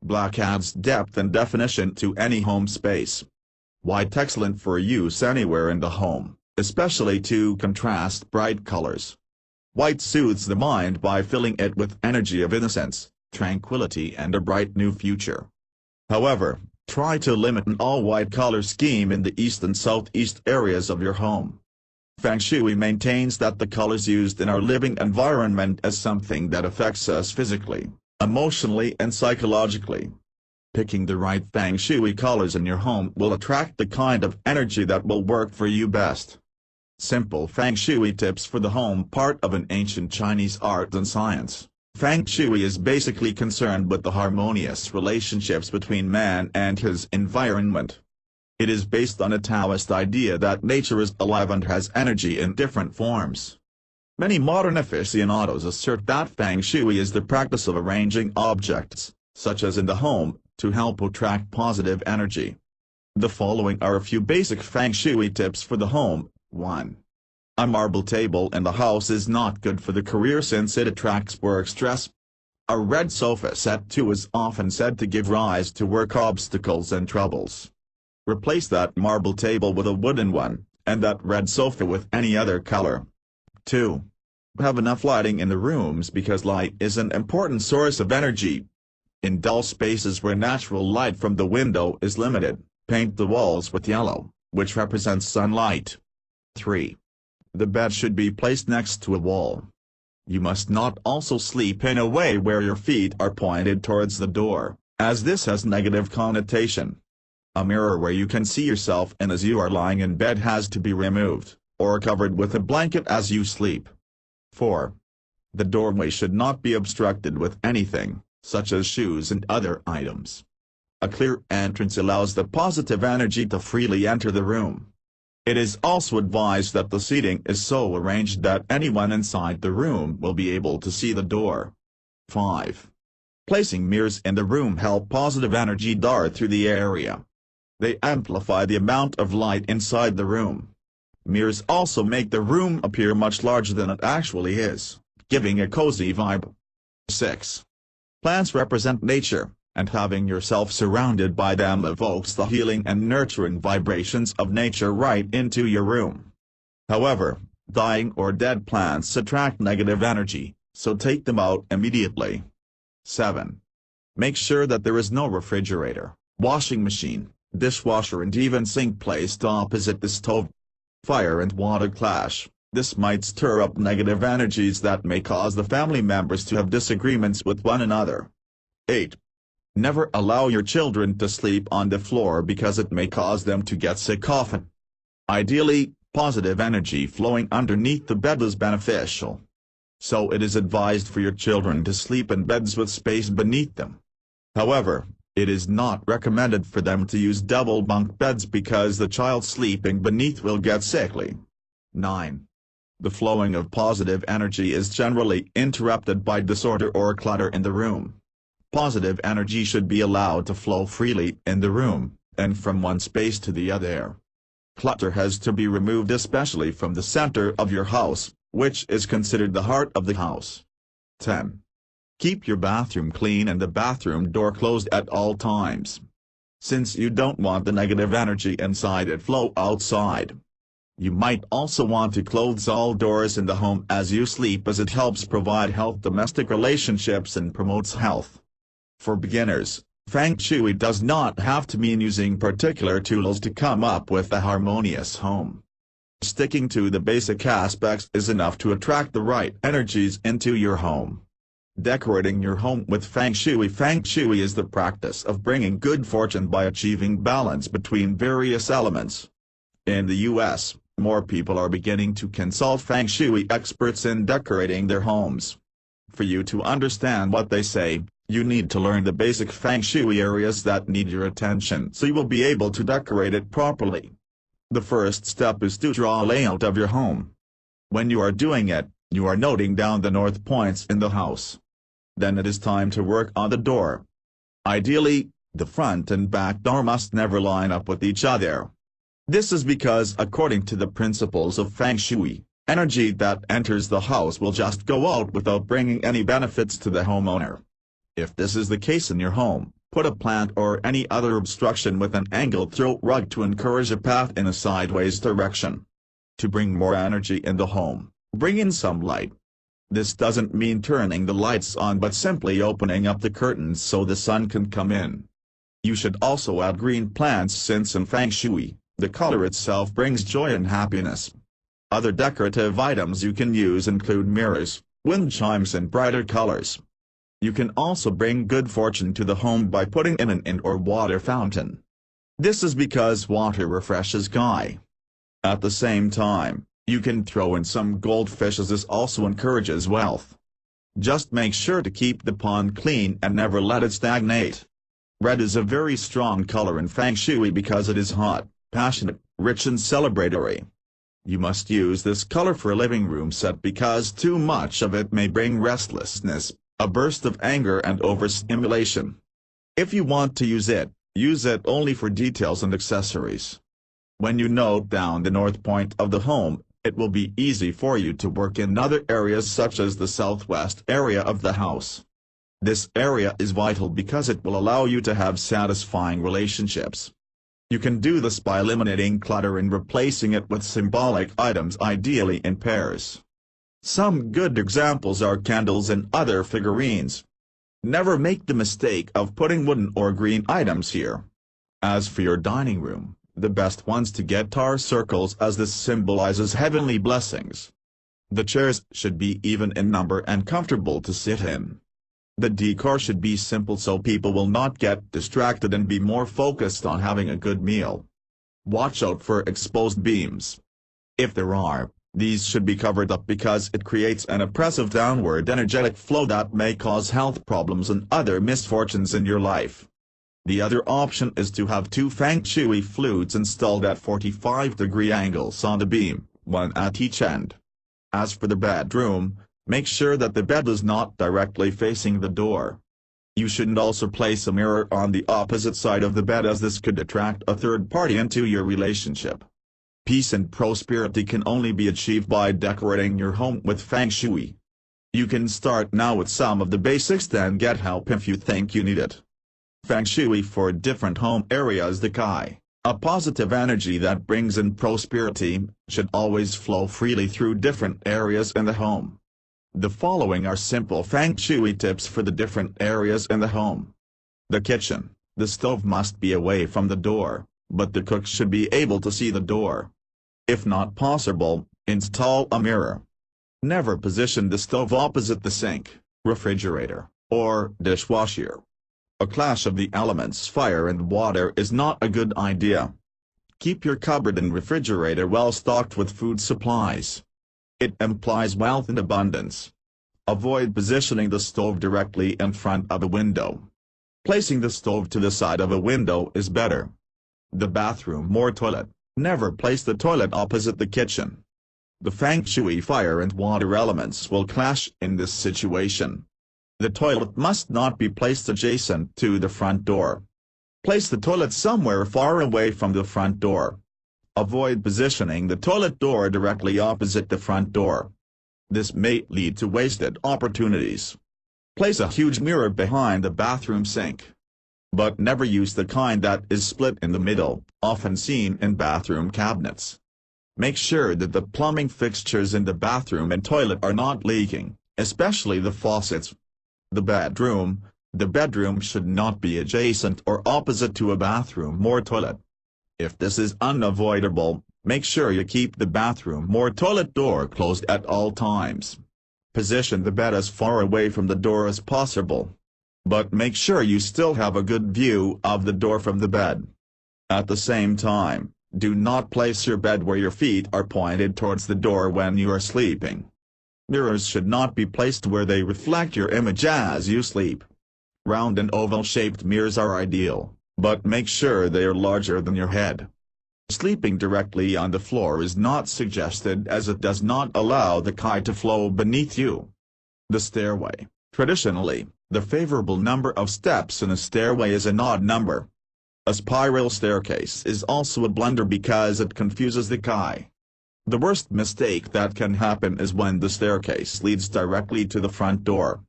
Speaker 1: Black adds depth and definition to any home space. White. Excellent for use anywhere in the home, especially to contrast bright colors. White soothes the mind by filling it with energy of innocence, tranquility and a bright new future. However, try to limit an all-white color scheme in the east and southeast areas of your home. Feng Shui maintains that the colors used in our living environment is something that affects us physically, emotionally and psychologically. Picking the right Feng Shui colors in your home will attract the kind of energy that will work for you best. Simple Feng Shui tips for the home. Part of an ancient Chinese art and science, Feng Shui is basically concerned with the harmonious relationships between man and his environment. It is based on a Taoist idea that nature is alive and has energy in different forms. Many modern aficionados assert that Feng Shui is the practice of arranging objects, such as in the home, to help attract positive energy. The following are a few basic Feng Shui tips for the home. 1. A marble table in the house is not good for the career since it attracts work stress. A red sofa set too is often said to give rise to work obstacles and troubles. Replace that marble table with a wooden one, and that red sofa with any other color. 2. Have enough lighting in the rooms because light is an important source of energy. In dull spaces where natural light from the window is limited, Paint the walls with yellow, which represents sunlight. 3. The bed should be placed next to a wall. You must not also sleep in a way where your feet are pointed towards the door, as this has negative connotation. A mirror where you can see yourself and as you are lying in bed has to be removed, or covered with a blanket as you sleep. 4. The doorway should not be obstructed with anything, such as shoes and other items. A clear entrance allows the positive energy to freely enter the room. It is also advised that the seating is so arranged that anyone inside the room will be able to see the door. 5. Placing mirrors in the room help positive energy dart through the area. They amplify the amount of light inside the room. Mirrors also make the room appear much larger than it actually is, giving a cozy vibe. 6. Plants represent nature, and having yourself surrounded by them evokes the healing and nurturing vibrations of nature right into your room. However, dying or dead plants attract negative energy, so take them out immediately. 7. Make sure that there is no refrigerator, washing machine, dishwasher and even sink placed opposite the stove. Fire and water clash. This might stir up negative energies that may cause the family members to have disagreements with one another. 8. Never allow your children to sleep on the floor because it may cause them to get sick often. Ideally, positive energy flowing underneath the bed is beneficial. So it is advised for your children to sleep in beds with space beneath them. However, it is not recommended for them to use double bunk beds because the child sleeping beneath will get sickly. 9. The flowing of positive energy is generally interrupted by disorder or clutter in the room. Positive energy should be allowed to flow freely in the room, and from one space to the other. Clutter has to be removed, especially from the center of your house, which is considered the heart of the house. 10. Keep your bathroom clean and the bathroom door closed at all times. Since you don't want the negative energy inside it flow outside. You might also want to close all doors in the home as you sleep, as it helps provide healthy domestic relationships and promotes health. For beginners, Feng Shui does not have to mean using particular tools to come up with a harmonious home. Sticking to the basic aspects is enough to attract the right energies into your home. Decorating your home with Feng Shui. Feng Shui is the practice of bringing good fortune by achieving balance between various elements. In the U.S., more people are beginning to consult Feng Shui experts in decorating their homes. For you to understand what they say, you need to learn the basic Feng Shui areas that need your attention so you will be able to decorate it properly. The first step is to draw a layout of your home. When you are doing it, you are noting down the north points in the house. Then it is time to work on the door. Ideally, the front and back door must never line up with each other. This is because, according to the principles of Feng Shui, energy that enters the house will just go out without bringing any benefits to the homeowner. If this is the case in your home, put a plant or any other obstruction with an angled throat rug to encourage a path in a sideways direction. To bring more energy in the home, bring in some light. This doesn't mean turning the lights on but simply opening up the curtains so the sun can come in. You should also add green plants since in Feng Shui, the color itself brings joy and happiness. Other decorative items you can use include mirrors, wind chimes and brighter colors. You can also bring good fortune to the home by putting in an indoor water fountain. This is because water refreshes sky. At the same time, you can throw in some goldfish, as this also encourages wealth. Just make sure to keep the pond clean and never let it stagnate. Red is a very strong color in Feng Shui because it is hot, passionate, rich and celebratory. You must use this color for a living room set because too much of it may bring restlessness, a burst of anger and overstimulation. If you want to use it only for details and accessories. When you note down the north point of the home, it will be easy for you to work in other areas such as the southwest area of the house. This area is vital because it will allow you to have satisfying relationships. You can do this by eliminating clutter and replacing it with symbolic items, ideally in pairs. Some good examples are candles and other figurines. Never make the mistake of putting wooden or green items here. As for your dining room, the best ones to get are circles, as this symbolizes heavenly blessings. The chairs should be even in number and comfortable to sit in. The decor should be simple so people will not get distracted and be more focused on having a good meal. Watch out for exposed beams. If there are, these should be covered up because it creates an oppressive downward energetic flow that may cause health problems and other misfortunes in your life. The other option is to have two Feng Shui flutes installed at 45-degree angles on the beam, one at each end. As for the bedroom, make sure that the bed is not directly facing the door. You shouldn't also place a mirror on the opposite side of the bed, as this could attract a third party into your relationship. Peace and prosperity can only be achieved by decorating your home with Feng Shui. You can start now with some of the basics, then get help if you think you need it. Feng Shui for different home areas. The Kai, a positive energy that brings in prosperity, should always flow freely through different areas in the home. The following are simple Feng Shui tips for the different areas in the home. The kitchen. The stove must be away from the door, but the cook should be able to see the door. If not possible, install a mirror. Never position the stove opposite the sink, refrigerator, or dishwasher. A clash of the elements fire and water is not a good idea. Keep your cupboard and refrigerator well stocked with food supplies. It implies wealth and abundance. Avoid positioning the stove directly in front of a window. Placing the stove to the side of a window is better. The bathroom or toilet. Never place the toilet opposite the kitchen. The Feng Shui fire and water elements will clash in this situation. The toilet must not be placed adjacent to the front door. Place the toilet somewhere far away from the front door. Avoid positioning the toilet door directly opposite the front door. This may lead to wasted opportunities. Place a huge mirror behind the bathroom sink. But never use the kind that is split in the middle, often seen in bathroom cabinets. Make sure that the plumbing fixtures in the bathroom and toilet are not leaking, especially the faucets. The bedroom. The bedroom should not be adjacent or opposite to a bathroom or toilet. If this is unavoidable, make sure you keep the bathroom or toilet door closed at all times. Position the bed as far away from the door as possible. But make sure you still have a good view of the door from the bed. At the same time, do not place your bed where your feet are pointed towards the door when you are sleeping. Mirrors should not be placed where they reflect your image as you sleep. Round and oval-shaped mirrors are ideal, but make sure they are larger than your head. Sleeping directly on the floor is not suggested, as it does not allow the Kai to flow beneath you. The stairway. Traditionally, the favorable number of steps in a stairway is an odd number. A spiral staircase is also a blunder because it confuses the Kai. The worst mistake that can happen is when the staircase leads directly to the front door.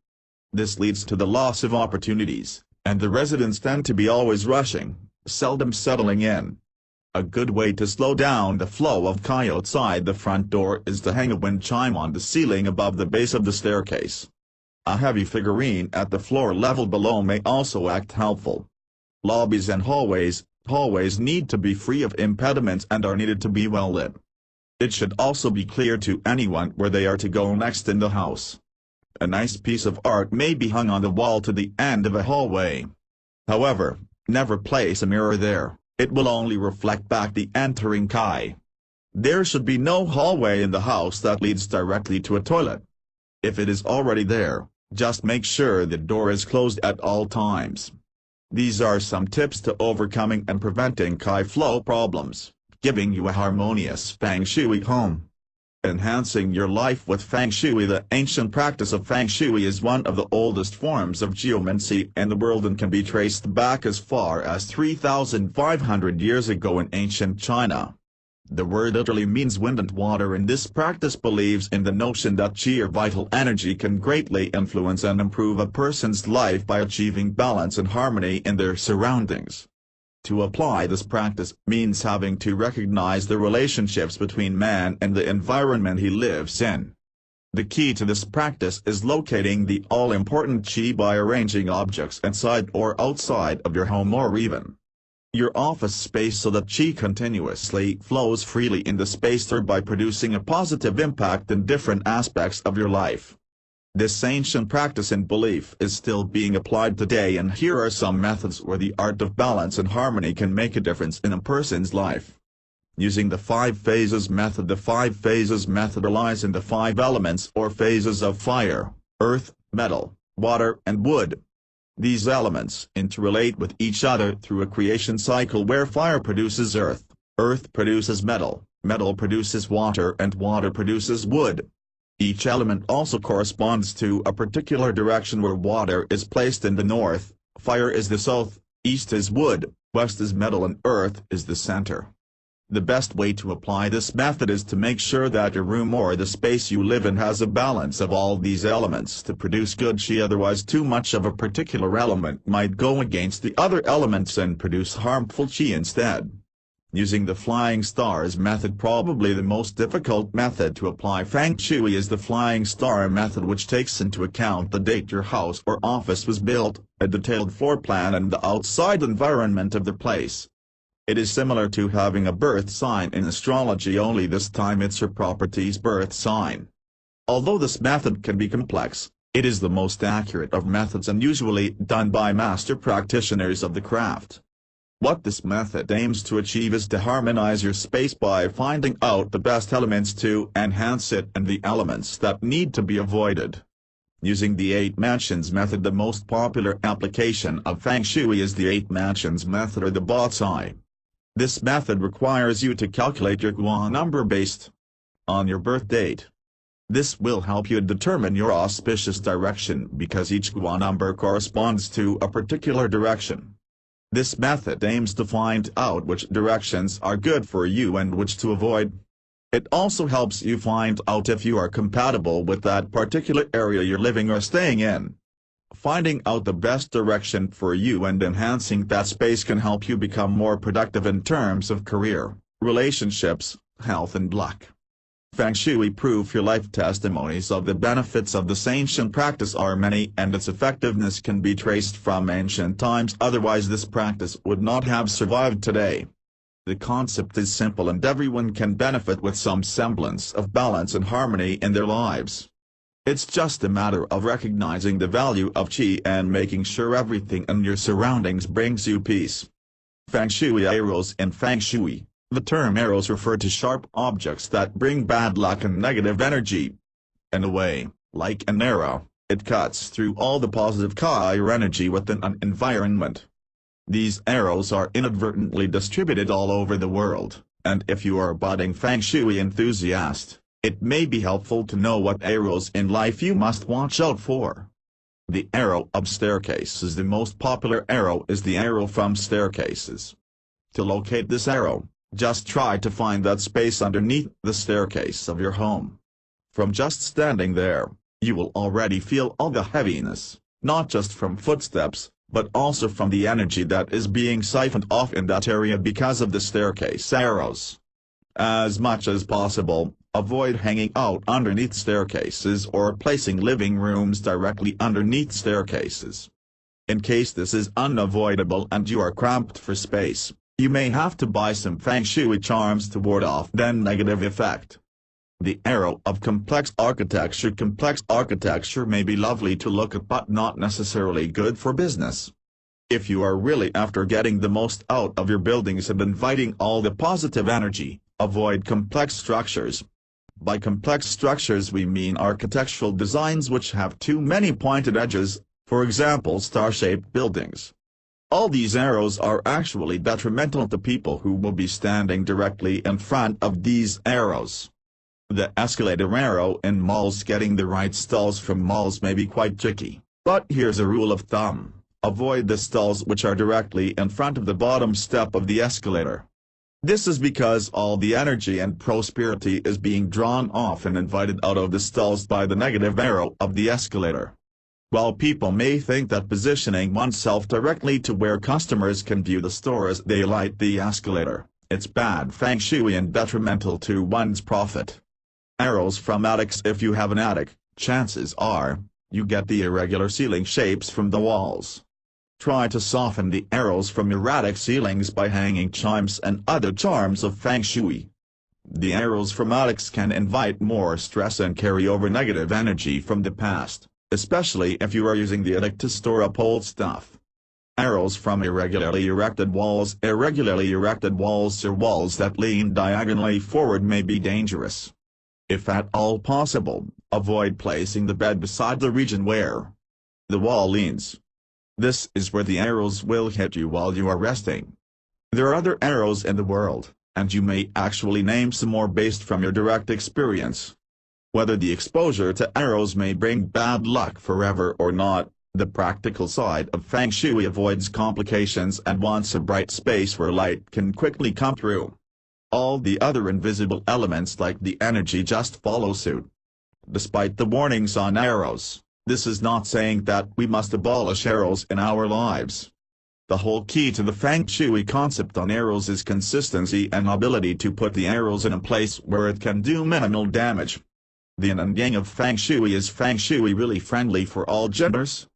Speaker 1: This leads to the loss of opportunities, and the residents tend to be always rushing, seldom settling in. A good way to slow down the flow of Kai outside the front door is to hang a wind chime on the ceiling above the base of the staircase. A heavy figurine at the floor level below may also act helpful. Lobbies and hallways. Hallways need to be free of impediments and are needed to be well lit. It should also be clear to anyone where they are to go next in the house. A nice piece of art may be hung on the wall to the end of a hallway. However, never place a mirror there, it will only reflect back the entering Kai. There should be no hallway in the house that leads directly to a toilet. If it is already there, just make sure the door is closed at all times. These are some tips to overcoming and preventing Kai flow problems, giving you a harmonious Feng Shui home. Enhancing your life with Feng Shui. The ancient practice of Feng Shui is one of the oldest forms of geomancy in the world and can be traced back as far as 3,500 years ago in ancient China. The word literally means wind and water, and this practice believes in the notion that qi or vital energy can greatly influence and improve a person's life by achieving balance and harmony in their surroundings. To apply this practice means having to recognize the relationships between man and the environment he lives in. The key to this practice is locating the all-important qi by arranging objects inside or outside of your home, or even your office space so that qi continuously flows freely in the space, thereby producing a positive impact in different aspects of your life. This ancient practice and belief is still being applied today, and here are some methods where the art of balance and harmony can make a difference in a person's life. Using the 5 phases method. The 5 phases method relies on the 5 elements or phases of fire, earth, metal, water and wood. These elements interrelate with each other through a creation cycle where fire produces earth, earth produces metal, metal produces water and water produces wood. Each element also corresponds to a particular direction, where water is placed in the north, fire is the south, east is wood, west is metal and earth is the center. The best way to apply this method is to make sure that your room or the space you live in has a balance of all these elements to produce good qi, otherwise too much of a particular element might go against the other elements and produce harmful qi instead. Using the flying stars method. Probably the most difficult method to apply Feng Shui is the flying star method, which takes into account the date your house or office was built, a detailed floor plan and the outside environment of the place. It is similar to having a birth sign in astrology, only this time it's your property's birth sign. Although this method can be complex, it is the most accurate of methods and usually done by master practitioners of the craft. What this method aims to achieve is to harmonize your space by finding out the best elements to enhance it and the elements that need to be avoided. Using the 8 mansions method. The most popular application of Feng Shui is the 8 mansions method, or the Bot's Eye. This method requires you to calculate your Gua number based on your birth date. This will help you determine your auspicious direction, because each Gua number corresponds to a particular direction. This method aims to find out which directions are good for you and which to avoid. It also helps you find out if you are compatible with that particular area you're living or staying in. Finding out the best direction for you and enhancing that space can help you become more productive in terms of career, relationships, health and luck. Feng Shui proof. Your life testimonies of the benefits of this ancient practice are many, and its effectiveness can be traced from ancient times, otherwise this practice would not have survived today. The concept is simple and everyone can benefit with some semblance of balance and harmony in their lives. It's just a matter of recognizing the value of qi and making sure everything in your surroundings brings you peace. Feng Shui arrows. In Feng Shui, the term arrows refer to sharp objects that bring bad luck and negative energy. In a way, like an arrow, it cuts through all the positive chi or energy within an environment. These arrows are inadvertently distributed all over the world, and if you are a budding Feng Shui enthusiast, it may be helpful to know what arrows in life you must watch out for. The arrow of staircases. The most popular arrow is the arrow from staircases. To locate this arrow, just try to find that space underneath the staircase of your home. From just standing there, you will already feel all the heaviness, not just from footsteps, but also from the energy that is being siphoned off in that area because of the staircase arrows. As much as possible, avoid hanging out underneath staircases or placing living rooms directly underneath staircases. In case this is unavoidable and you are cramped for space, you may have to buy some Feng Shui charms to ward off the negative effect. The arrow of complex architecture. Complex architecture may be lovely to look at but not necessarily good for business. If you are really after getting the most out of your buildings and inviting all the positive energy, avoid complex structures. By complex structures we mean architectural designs which have too many pointed edges, for example star-shaped buildings. All these arrows are actually detrimental to people who will be standing directly in front of these arrows. The escalator arrow in malls. Getting the right stalls from malls may be quite tricky, but here's a rule of thumb: avoid the stalls which are directly in front of the bottom step of the escalator. This is because all the energy and prosperity is being drawn off and invited out of the stalls by the negative arrow of the escalator. While people may think that positioning oneself directly to where customers can view the store as they light the escalator, it's bad Feng Shui and detrimental to one's profit. Arrows from attics. If you have an attic, chances are, you get the irregular ceiling shapes from the walls. Try to soften the arrows from erratic ceilings by hanging chimes and other charms of Feng Shui. The arrows from attics can invite more stress and carry over negative energy from the past, especially if you are using the attic to store up old stuff. Arrows from irregularly erected walls or walls that lean diagonally forward may be dangerous. If at all possible, avoid placing the bed beside the region where the wall leans. This is where the arrows will hit you while you are resting. There are other arrows in the world, and you may actually name some more based from your direct experience. Whether the exposure to arrows may bring bad luck forever or not, the practical side of Feng Shui avoids complications and wants a bright space where light can quickly come through. All the other invisible elements like the energy just follow suit. Despite the warnings on arrows, this is not saying that we must abolish arrows in our lives. The whole key to the Feng Shui concept on arrows is consistency and ability to put the arrows in a place where it can do minimal damage. The yin and yang of Feng Shui. Is Feng Shui really friendly for all genders?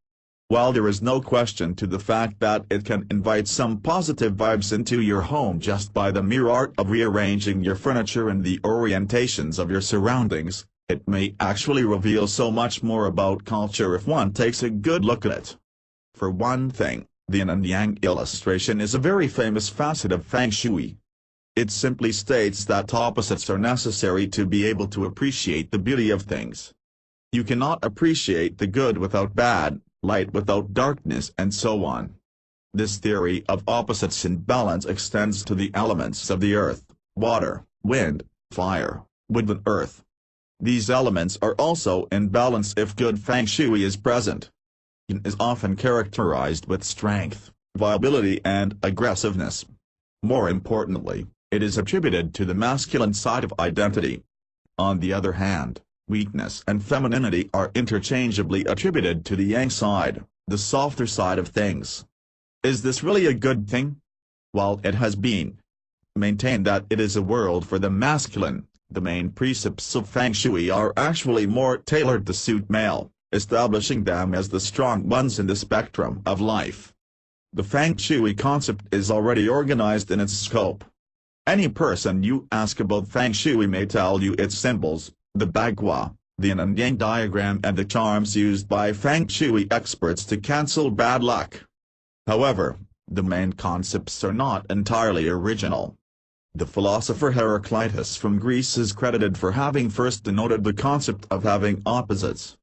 Speaker 1: While there is no question to the fact that it can invite some positive vibes into your home just by the mere art of rearranging your furniture and the orientations of your surroundings, it may actually reveal so much more about culture if one takes a good look at it. For one thing, the yin and yang illustration is a very famous facet of Feng Shui. It simply states that opposites are necessary to be able to appreciate the beauty of things. You cannot appreciate the good without bad, light without darkness, and so on. This theory of opposites in balance extends to the elements of the earth, water, wind, fire, wood and earth. These elements are also in balance if good Feng Shui is present. Yin is often characterized with strength, viability and aggressiveness. More importantly, it is attributed to the masculine side of identity. On the other hand, weakness and femininity are interchangeably attributed to the yang side, the softer side of things. Is this really a good thing? While it has been maintained that it is a world for the masculine, the main precepts of Feng Shui are actually more tailored to suit male, establishing them as the strong ones in the spectrum of life. The Feng Shui concept is already organized in its scope. Any person you ask about Feng Shui may tell you its symbols, the bagua, the yin and yang diagram and the charms used by Feng Shui experts to cancel bad luck. However, the main concepts are not entirely original. The philosopher Heraclitus from Greece is credited for having first denoted the concept of having opposites.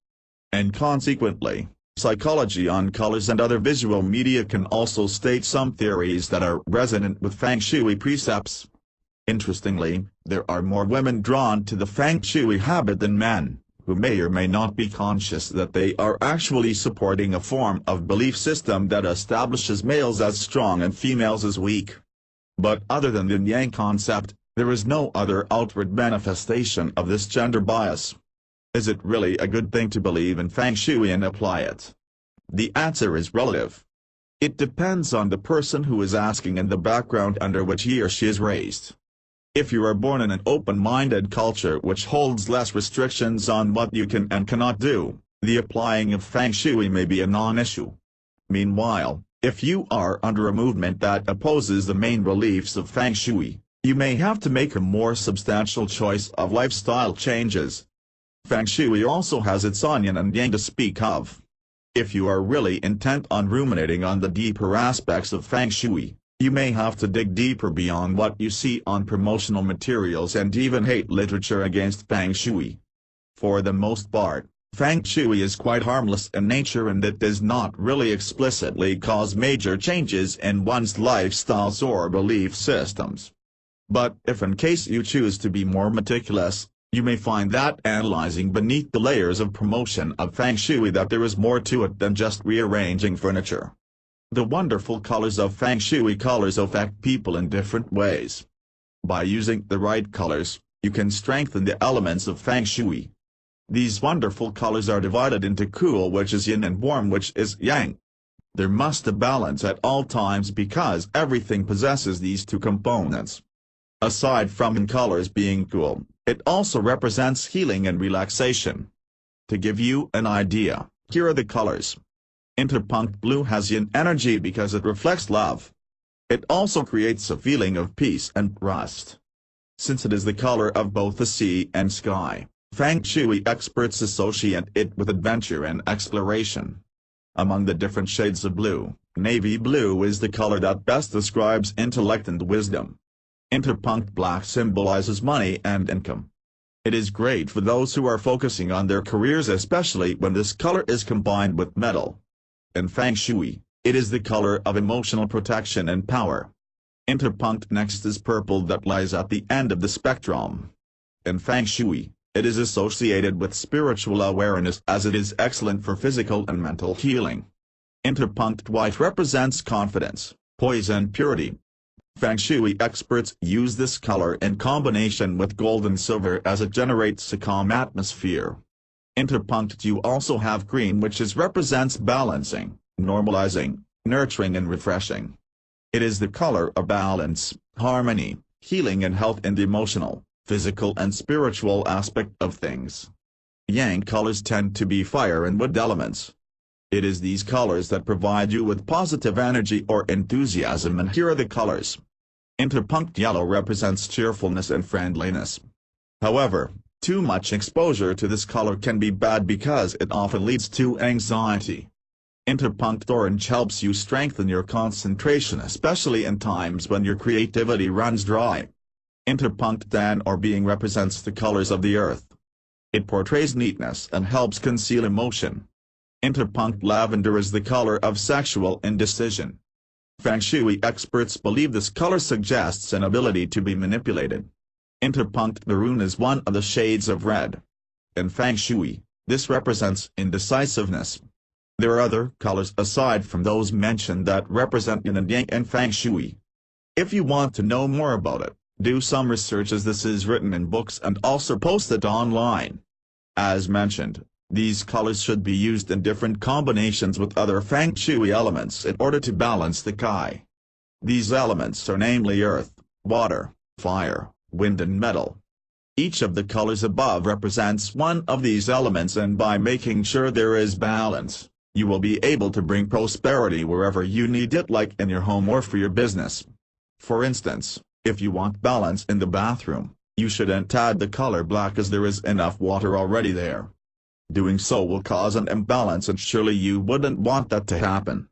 Speaker 1: And consequently, psychology on colors and other visual media can also state some theories that are resonant with Feng Shui precepts. Interestingly, there are more women drawn to the Feng Shui habit than men, who may or may not be conscious that they are actually supporting a form of belief system that establishes males as strong and females as weak. But other than the yang concept, there is no other outward manifestation of this gender bias. Is it really a good thing to believe in Feng Shui and apply it? The answer is relative. It depends on the person who is asking and the background under which he or she is raised. If you are born in an open-minded culture which holds less restrictions on what you can and cannot do, the applying of Feng Shui may be a non-issue. Meanwhile, if you are under a movement that opposes the main beliefs of Feng Shui, you may have to make a more substantial choice of lifestyle changes. Feng Shui also has its yin and yang to speak of. If you are really intent on ruminating on the deeper aspects of Feng Shui, you may have to dig deeper beyond what you see on promotional materials and even hate literature against Feng Shui. For the most part, Feng Shui is quite harmless in nature and it does not really explicitly cause major changes in one's lifestyles or belief systems. But if in case you choose to be more meticulous, you may find that analyzing beneath the layers of promotion of Feng Shui that there is more to it than just rearranging furniture. The wonderful colors of Feng Shui colors affect people in different ways. By using the right colors, you can strengthen the elements of Feng Shui. These wonderful colors are divided into cool, which is yin, and warm, which is yang. There must be balance at all times because everything possesses these two components. Aside from colors being cool, it also represents healing and relaxation. To give you an idea, here are the colors. Interpunct blue has yin energy because it reflects love. It also creates a feeling of peace and rest. Since it is the color of both the sea and sky, Feng Shui experts associate it with adventure and exploration. Among the different shades of blue, navy blue is the color that best describes intellect and wisdom. Interpunct black symbolizes money and income. It is great for those who are focusing on their careers, especially when this color is combined with metal. In Feng Shui, it is the color of emotional protection and power. Interpunct next is purple that lies at the end of the spectrum. In Feng Shui, it is associated with spiritual awareness as it is excellent for physical and mental healing. Interpunct white represents confidence, poise and purity. Feng Shui experts use this color in combination with gold and silver as it generates a calm atmosphere. Interpunct you also have green, which represents balancing, normalizing, nurturing and refreshing. It is the color of balance, harmony, healing and health in the emotional, physical and spiritual aspect of things. Yang colors tend to be fire and wood elements. It is these colors that provide you with positive energy or enthusiasm, and here are the colors. Interpunct yellow represents cheerfulness and friendliness. However, too much exposure to this color can be bad because it often leads to anxiety. Interpunct orange helps you strengthen your concentration, especially in times when your creativity runs dry. Interpunct tan or being represents the colors of the earth. It portrays neatness and helps conceal emotion. Interpunct lavender is the color of sexual indecision. Feng Shui experts believe this color suggests an ability to be manipulated. Interpunct maroon is one of the shades of red. In Feng Shui, this represents indecisiveness. There are other colors aside from those mentioned that represent yin and yang in Feng Shui. If you want to know more about it, do some research, as this is written in books and also posted online. As mentioned, these colors should be used in different combinations with other Feng Shui elements in order to balance the Kai. These elements are namely earth, water, fire, wind and metal. Each of the colors above represents one of these elements, and by making sure there is balance, you will be able to bring prosperity wherever you need it, like in your home or for your business. For instance, if you want balance in the bathroom, you shouldn't add the color black as there is enough water already there. Doing so will cause an imbalance, and surely you wouldn't want that to happen.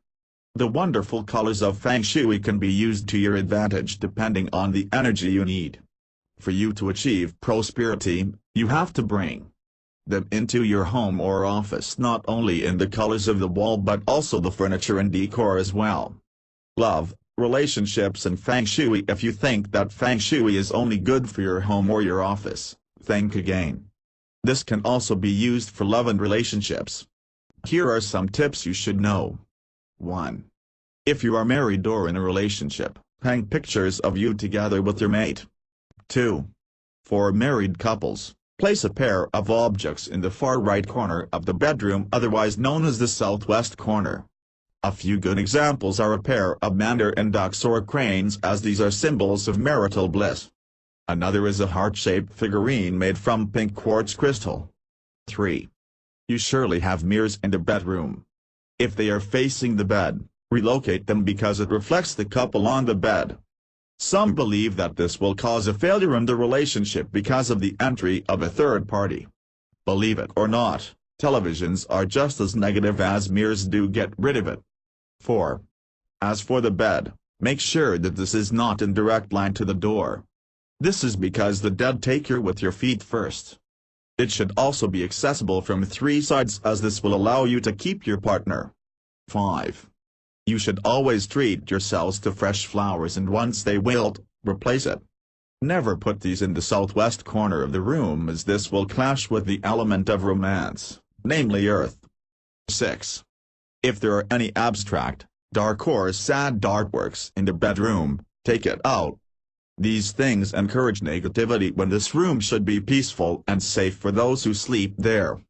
Speaker 1: The wonderful colors of Feng Shui can be used to your advantage depending on the energy you need. For you to achieve prosperity, you have to bring them into your home or office, not only in the colors of the wall but also the furniture and decor as well. Love, relationships and Feng Shui. If you think that Feng Shui is only good for your home or your office, think again. This can also be used for love and relationships. Here are some tips you should know. 1. If you are married or in a relationship, hang pictures of you together with your mate. 2. For married couples, place a pair of objects in the far right corner of the bedroom, otherwise known as the southwest corner. A few good examples are a pair of mandarin ducks or cranes, as these are symbols of marital bliss. Another is a heart-shaped figurine made from pink quartz crystal. 3. You surely have mirrors in the bedroom. If they are facing the bed, relocate them because it reflects the couple on the bed. Some believe that this will cause a failure in the relationship because of the entry of a third party. Believe it or not, televisions are just as negative as mirrors. Do get rid of it. 4. As for the bed, make sure that this is not in direct line to the door. This is because the dead take you with your feet first. It should also be accessible from 3 sides, as this will allow you to keep your partner. 5. You should always treat yourselves to fresh flowers, and once they wilt, replace it. Never put these in the southwest corner of the room, as this will clash with the element of romance, namely earth. 6. If there are any abstract, dark or sad artworks in the bedroom, take it out. These things encourage negativity when this room should be peaceful and safe for those who sleep there.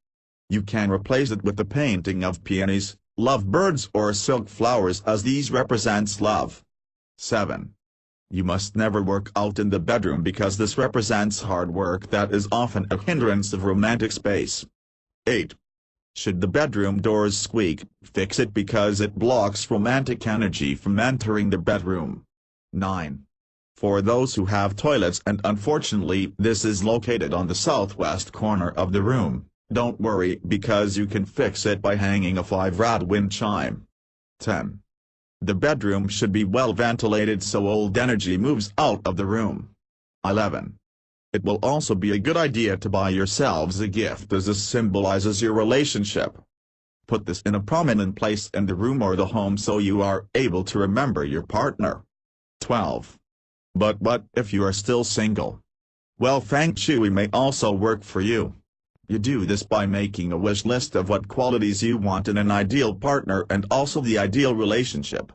Speaker 1: You can replace it with a painting of peonies, lovebirds or silk flowers, as these represents love. 7. You must never work out in the bedroom because this represents hard work that is often a hindrance of romantic space. 8. Should the bedroom doors squeak, fix it because it blocks romantic energy from entering the bedroom. 9. For those who have toilets and unfortunately this is located on the southwest corner of the room, don't worry because you can fix it by hanging a 5-rad wind chime. 10. The bedroom should be well ventilated so old energy moves out of the room. 11. It will also be a good idea to buy yourselves a gift as this symbolizes your relationship. Put this in a prominent place in the room or the home so you are able to remember your partner. 12. But what if you are still single? Well, Feng Shui may also work for you. You do this by making a wish list of what qualities you want in an ideal partner and also the ideal relationship.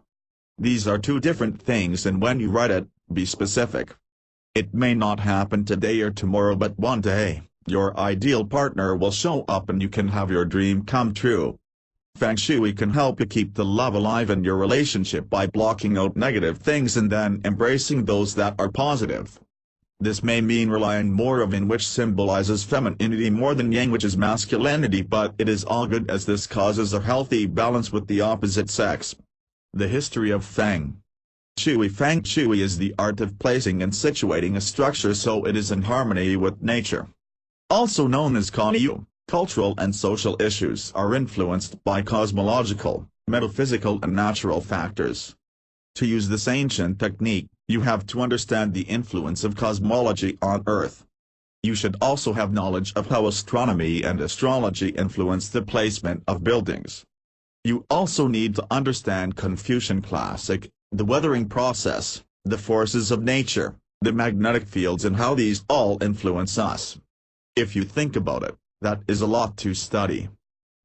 Speaker 1: These are two different things and when you write it, be specific. It may not happen today or tomorrow but one day, your ideal partner will show up and you can have your dream come true. Feng Shui can help you keep the love alive in your relationship by blocking out negative things and then embracing those that are positive. This may mean relying more on yin, which symbolizes femininity, more than yang, which is masculinity, but it is all good as this causes a healthy balance with the opposite sex. The history of Feng Shui. Feng Shui is the art of placing and situating a structure so it is in harmony with nature. Also known as Kaiyu, cultural and social issues are influenced by cosmological, metaphysical and natural factors. To use this ancient technique, you have to understand the influence of cosmology on Earth. You should also have knowledge of how astronomy and astrology influence the placement of buildings. You also need to understand Confucian classic, the weathering process, the forces of nature, the magnetic fields and how these all influence us. If you think about it, that is a lot to study.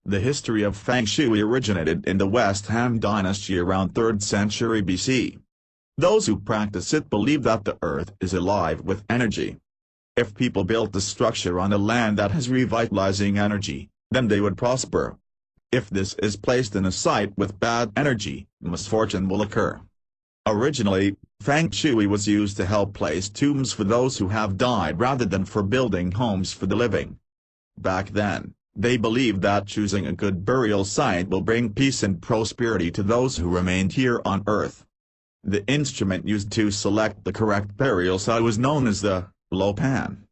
Speaker 1: The history of Feng Shui originated in the West Han Dynasty around 3rd century BC. Those who practice it believe that the earth is alive with energy. If people built a structure on a land that has revitalizing energy, then they would prosper. If this is placed in a site with bad energy, misfortune will occur. Originally, Feng Shui was used to help place tombs for those who have died rather than for building homes for the living. Back then, they believed that choosing a good burial site will bring peace and prosperity to those who remained here on earth. The instrument used to select the correct burial site was known as the Lo Pan.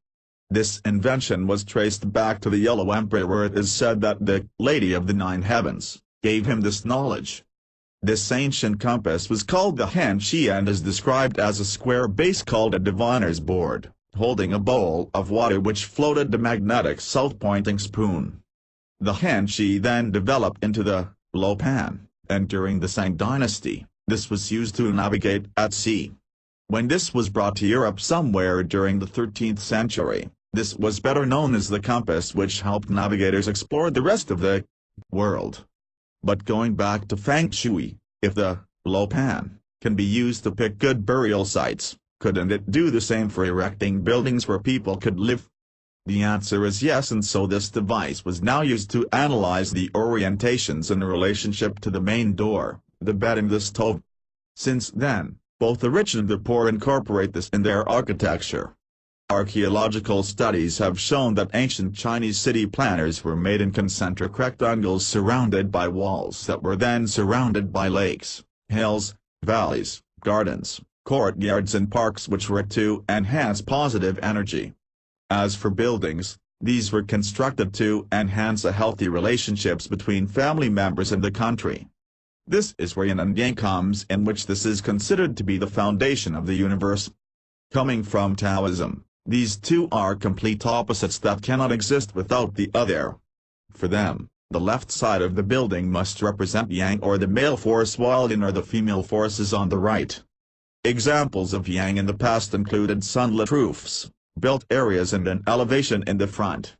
Speaker 1: This invention was traced back to the Yellow Emperor, where it is said that the Lady of the Nine Heavens gave him this knowledge. This ancient compass was called the Han-Chi and is described as a square base called a diviner's board, holding a bowl of water which floated the magnetic south-pointing spoon. The Han-Chi then developed into the Lo Pan, and during the Song dynasty, this was used to navigate at sea. When this was brought to Europe somewhere during the 13th century, this was better known as the compass, which helped navigators explore the rest of the world. But going back to Feng Shui, if the Lo Pan can be used to pick good burial sites, couldn't it do the same for erecting buildings where people could live? The answer is yes, and so this device was now used to analyze the orientations in relationship to the main door, the bed and the stove. Since then, both the rich and the poor incorporate this in their architecture. Archaeological studies have shown that ancient Chinese city planners were made in concentric rectangles surrounded by walls that were then surrounded by lakes, hills, valleys, gardens, courtyards and parks which were to enhance positive energy. As for buildings, these were constructed to enhance a healthy relationships between family members in the country. This is where yin and yang comes, in which this is considered to be the foundation of the universe. Coming from Taoism, these two are complete opposites that cannot exist without the other. For them, the left side of the building must represent yang or the male force, while yin or the female force is on the right. Examples of yang in the past included sunlit roofs, built areas and an elevation in the front.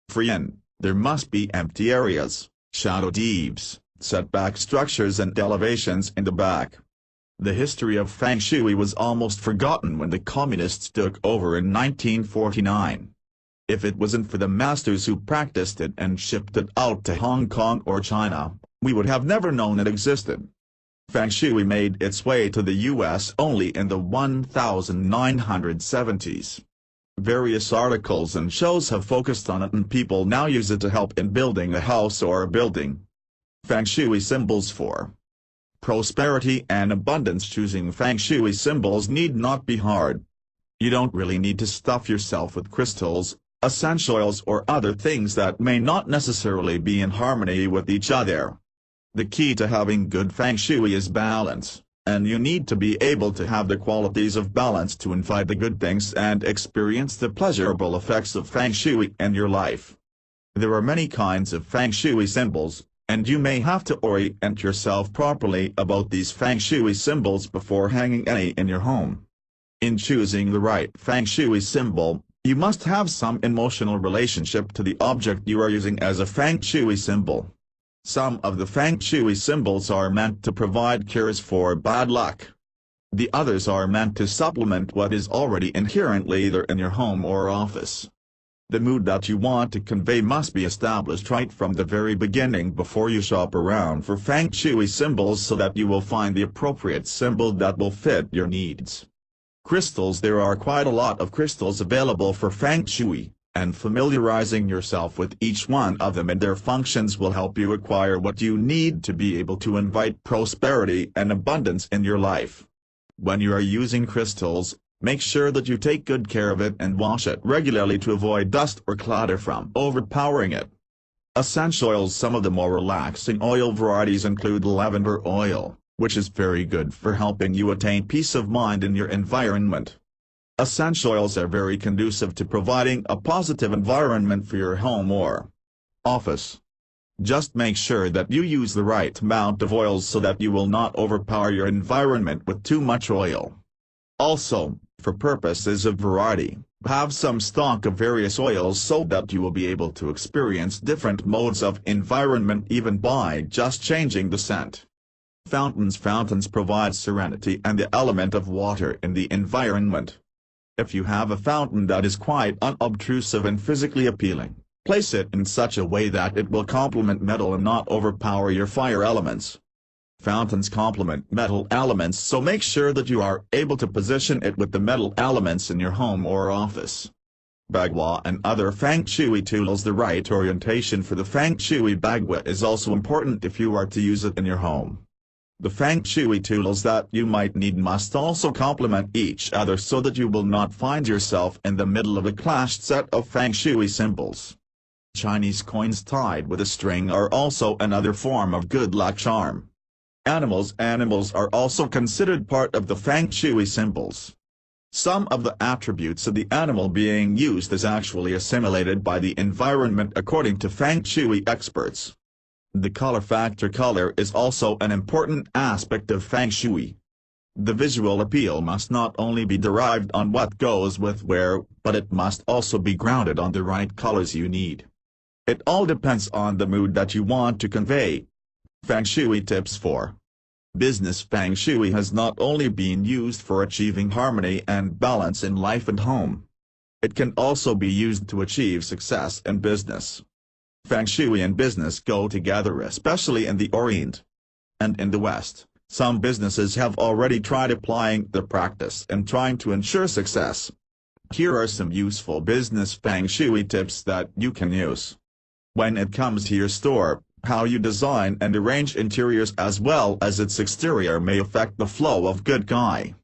Speaker 1: For yin, there must be empty areas, shadow deeps, setback structures and elevations in the back. The history of Feng Shui was almost forgotten when the communists took over in 1949. If it wasn't for the masters who practiced it and shipped it out to Hong Kong or China, we would have never known it existed. Feng Shui made its way to the US only in the 1970s. Various articles and shows have focused on it, and people now use it to help in building a house or a building. Feng Shui symbols for prosperity and abundance. Choosing Feng Shui symbols need not be hard. You don't really need to stuff yourself with crystals, essential oils or other things that may not necessarily be in harmony with each other. The key to having good Feng Shui is balance, and you need to be able to have the qualities of balance to invite the good things and experience the pleasurable effects of Feng Shui in your life. There are many kinds of Feng Shui symbols, and you may have to orient yourself properly about these Feng Shui symbols before hanging any in your home. In choosing the right Feng Shui symbol, you must have some emotional relationship to the object you are using as a Feng Shui symbol. Some of the Feng Shui symbols are meant to provide cures for bad luck. The others are meant to supplement what is already inherently there in your home or office. The mood that you want to convey must be established right from the very beginning before you shop around for Feng Shui symbols, so that you will find the appropriate symbol that will fit your needs. Crystals. There are quite a lot of crystals available for Feng Shui, and familiarizing yourself with each one of them and their functions will help you acquire what you need to be able to invite prosperity and abundance in your life. When you are using crystals, make sure that you take good care of it and wash it regularly to avoid dust or clutter from overpowering it. Essential oils. Some of the more relaxing oil varieties include lavender oil, which is very good for helping you attain peace of mind in your environment. Essential oils are very conducive to providing a positive environment for your home or office. Just make sure that you use the right amount of oils so that you will not overpower your environment with too much oil. Also, for purposes of variety, have some stock of various oils so that you will be able to experience different modes of environment even by just changing the scent. Fountains. Fountains provide serenity and the element of water in the environment. If you have a fountain that is quite unobtrusive and physically appealing, place it in such a way that it will complement metal and not overpower your fire elements. Fountains complement metal elements, so make sure that you are able to position it with the metal elements in your home or office. Bagua and other Feng Shui tools. The right orientation for the Feng Shui bagua is also important if you are to use it in your home. The Feng Shui tools that you might need must also complement each other so that you will not find yourself in the middle of a clashed set of Feng Shui symbols. Chinese coins tied with a string are also another form of good luck charm. Animals. Animals are also considered part of the Feng Shui symbols. Some of the attributes of the animal being used is actually assimilated by the environment according to Feng Shui experts. The color factor. Color is also an important aspect of Feng Shui. The visual appeal must not only be derived on what goes with where, but it must also be grounded on the right colors you need. It all depends on the mood that you want to convey. Feng Shui tips for business. Feng Shui has not only been used for achieving harmony and balance in life and home. It can also be used to achieve success in business. Feng Shui and business go together, especially in the Orient. And in the West, some businesses have already tried applying the practice and trying to ensure success. Here are some useful business Feng Shui tips that you can use. When it comes to your store, how you design and arrange interiors as well as its exterior may affect the flow of good guy.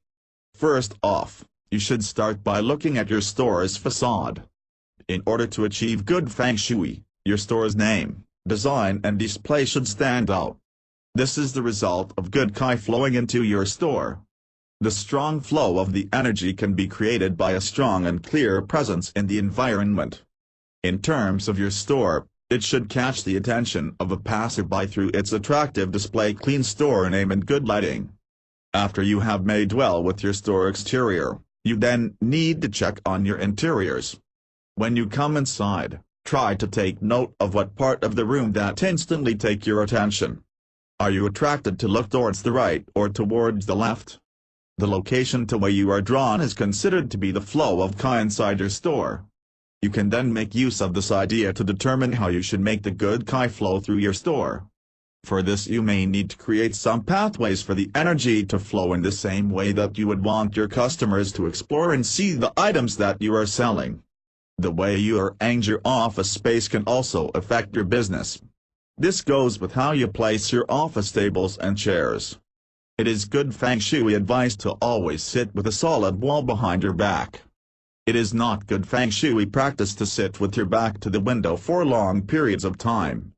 Speaker 1: First off, you should start by looking at your store's facade. In order to achieve good Feng Shui, your store's name, design and display should stand out. This is the result of good Kai flowing into your store. The strong flow of the energy can be created by a strong and clear presence in the environment. In terms of your store, it should catch the attention of a passerby through its attractive display, clean store name and good lighting. After you have made well with your store exterior, you then need to check on your interiors. When you come inside, try to take note of what part of the room that instantly take your attention. Are you attracted to look towards the right or towards the left? The location to where you are drawn is considered to be the flow of Kai inside your store. You can then make use of this idea to determine how you should make the good Kai flow through your store. For this you may need to create some pathways for the energy to flow in the same way that you would want your customers to explore and see the items that you are selling. The way you arrange your office space can also affect your business. This goes with how you place your office tables and chairs. It is good Feng Shui advice to always sit with a solid wall behind your back. It is not good Feng Shui practice to sit with your back to the window for long periods of time.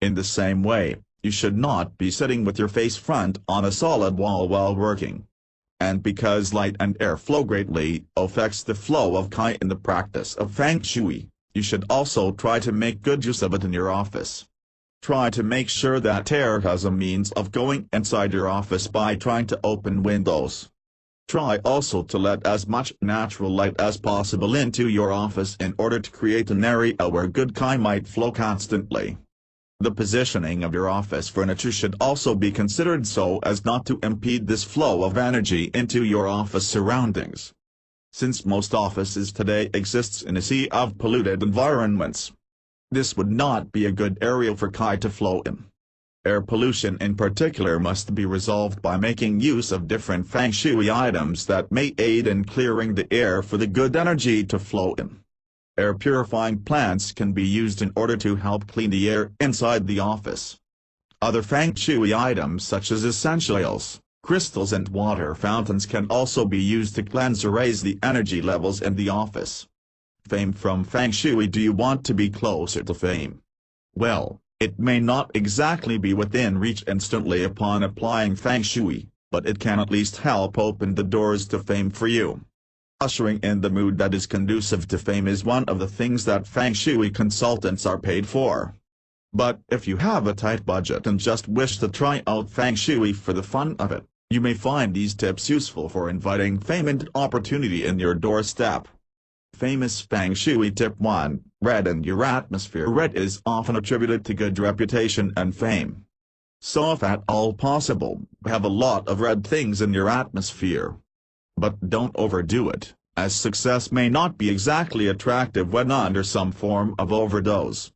Speaker 1: In the same way, you should not be sitting with your face front on a solid wall while working. And because light and air flow greatly affects the flow of Qi in the practice of Feng Shui, you should also try to make good use of it in your office. Try to make sure that air has a means of going inside your office by trying to open windows. Try also to let as much natural light as possible into your office in order to create an area where good Qi might flow constantly. The positioning of your office furniture should also be considered so as not to impede this flow of energy into your office surroundings. Since most offices today exists in a sea of polluted environments, this would not be a good area for Qi to flow in. Air pollution in particular must be resolved by making use of different Feng Shui items that may aid in clearing the air for the good energy to flow in. Air purifying plants can be used in order to help clean the air inside the office. Other Feng Shui items such as essential oils, crystals and water fountains can also be used to cleanse or raise the energy levels in the office. Fame from Feng Shui. Do you want to be closer to fame? Well, it may not exactly be within reach instantly upon applying Feng Shui, but it can at least help open the doors to fame for you. Ushering in the mood that is conducive to fame is one of the things that Feng Shui consultants are paid for. But if you have a tight budget and just wish to try out Feng Shui for the fun of it, you may find these tips useful for inviting fame and opportunity in your doorstep. Famous Feng Shui Tip 1. Red in your atmosphere. Red is often attributed to good reputation and fame. So if at all possible, have a lot of red things in your atmosphere. But don't overdo it, as success may not be exactly attractive when under some form of overdose.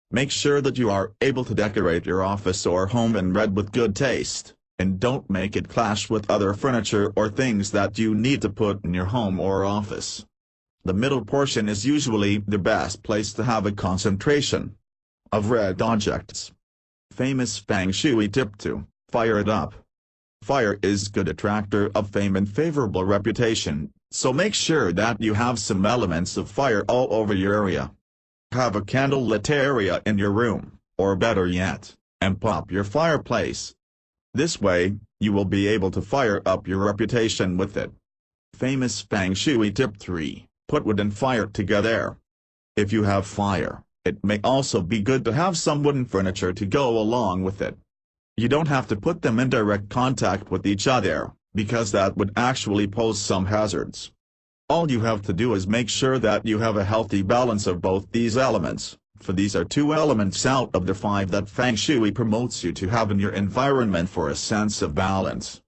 Speaker 1: Make sure that you are able to decorate your office or home in red with good taste, and don't make it clash with other furniture or things that you need to put in your home or office. The middle portion is usually the best place to have a concentration of red objects. Famous Feng Shui Tip 2. Fire it up. Fire is good attractor of fame and favorable reputation, so make sure that you have some elements of fire all over your area. Have a candle-lit area in your room, or better yet, amp up your fireplace. This way, you will be able to fire up your reputation with it. Famous Feng Shui Tip 3. Put wood and fire together. If you have fire, it may also be good to have some wooden furniture to go along with it. You don't have to put them in direct contact with each other, because that would actually pose some hazards. All you have to do is make sure that you have a healthy balance of both these elements, for these are 2 elements out of the 5 that Feng Shui promotes you to have in your environment for a sense of balance.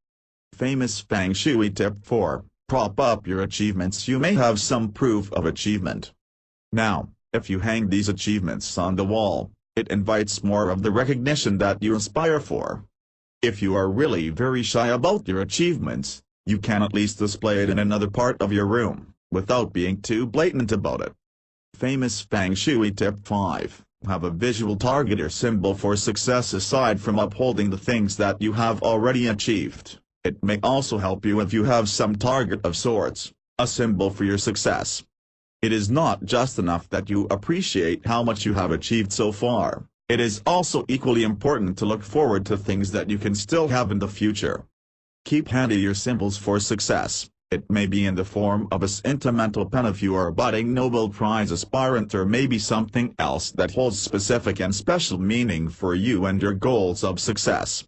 Speaker 1: Famous Feng Shui Tip 4. Prop up your achievements. You may have some proof of achievement. Now, if you hang these achievements on the wall, it invites more of the recognition that you aspire for. If you are really very shy about your achievements, you can at least display it in another part of your room, without being too blatant about it. Famous Feng Shui Tip 5. Have a visual target or symbol for success aside from upholding the things that you have already achieved. It may also help you if you have some target of sorts, a symbol for your success. It is not just enough that you appreciate how much you have achieved so far, it is also equally important to look forward to things that you can still have in the future. Keep handy your symbols for success. It may be in the form of a sentimental pen if you are a budding Nobel Prize aspirant, or maybe something else that holds specific and special meaning for you and your goals of success.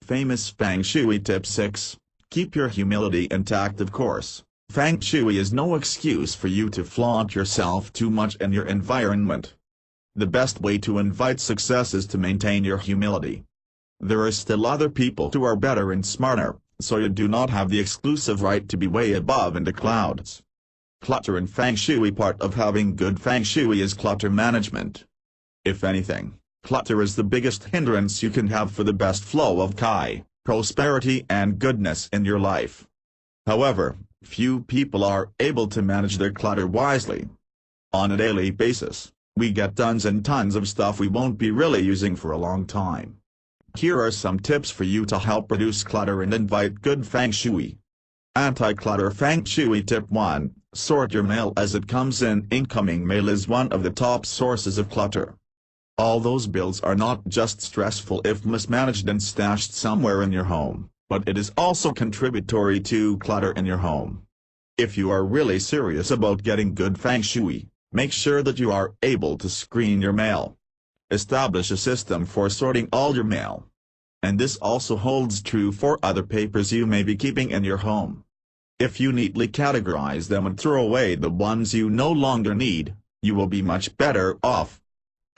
Speaker 1: Famous Feng Shui Tip 6. Keep your humility intact. Of course, Feng Shui is no excuse for you to flaunt yourself too much in your environment. The best way to invite success is to maintain your humility. There are still other people who are better and smarter, so you do not have the exclusive right to be way above in the clouds. Clutter in Feng Shui. Part of having good Feng Shui is clutter management. If anything, Clutter is the biggest hindrance you can have for the best flow of Kai, prosperity and goodness in your life. However, few people are able to manage their clutter wisely. On a daily basis, we get tons and tons of stuff we won't be really using for a long time. Here are some tips for you to help reduce clutter and invite good Feng Shui. Anti-clutter Feng Shui Tip 1. Sort your mail as it comes in. Incoming mail is one of the top sources of clutter. All those bills are not just stressful if mismanaged and stashed somewhere in your home, but it is also contributory to clutter in your home. If you are really serious about getting good Feng Shui, make sure that you are able to screen your mail. Establish a system for sorting all your mail. And this also holds true for other papers you may be keeping in your home. If you neatly categorize them and throw away the ones you no longer need, you will be much better off.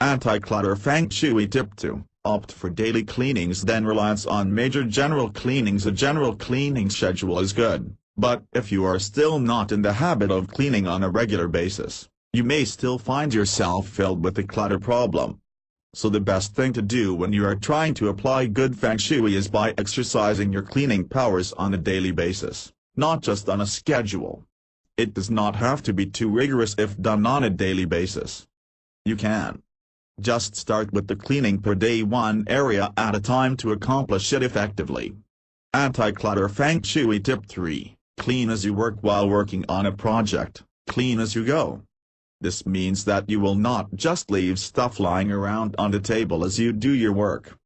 Speaker 1: Anti-clutter Feng Shui Tip 2. Opt for daily cleanings then reliance on major general cleanings. A general cleaning schedule is good, but if you are still not in the habit of cleaning on a regular basis, you may still find yourself filled with the clutter problem. So the best thing to do when you are trying to apply good Feng Shui is by exercising your cleaning powers on a daily basis, not just on a schedule. It does not have to be too rigorous if done on a daily basis. You can just start with the cleaning per day, one area at a time to accomplish it effectively. Anti-clutter Feng Shui Tip 3. Clean as you work. While working on a project, clean as you go. This means that you will not just leave stuff lying around on the table as you do your work.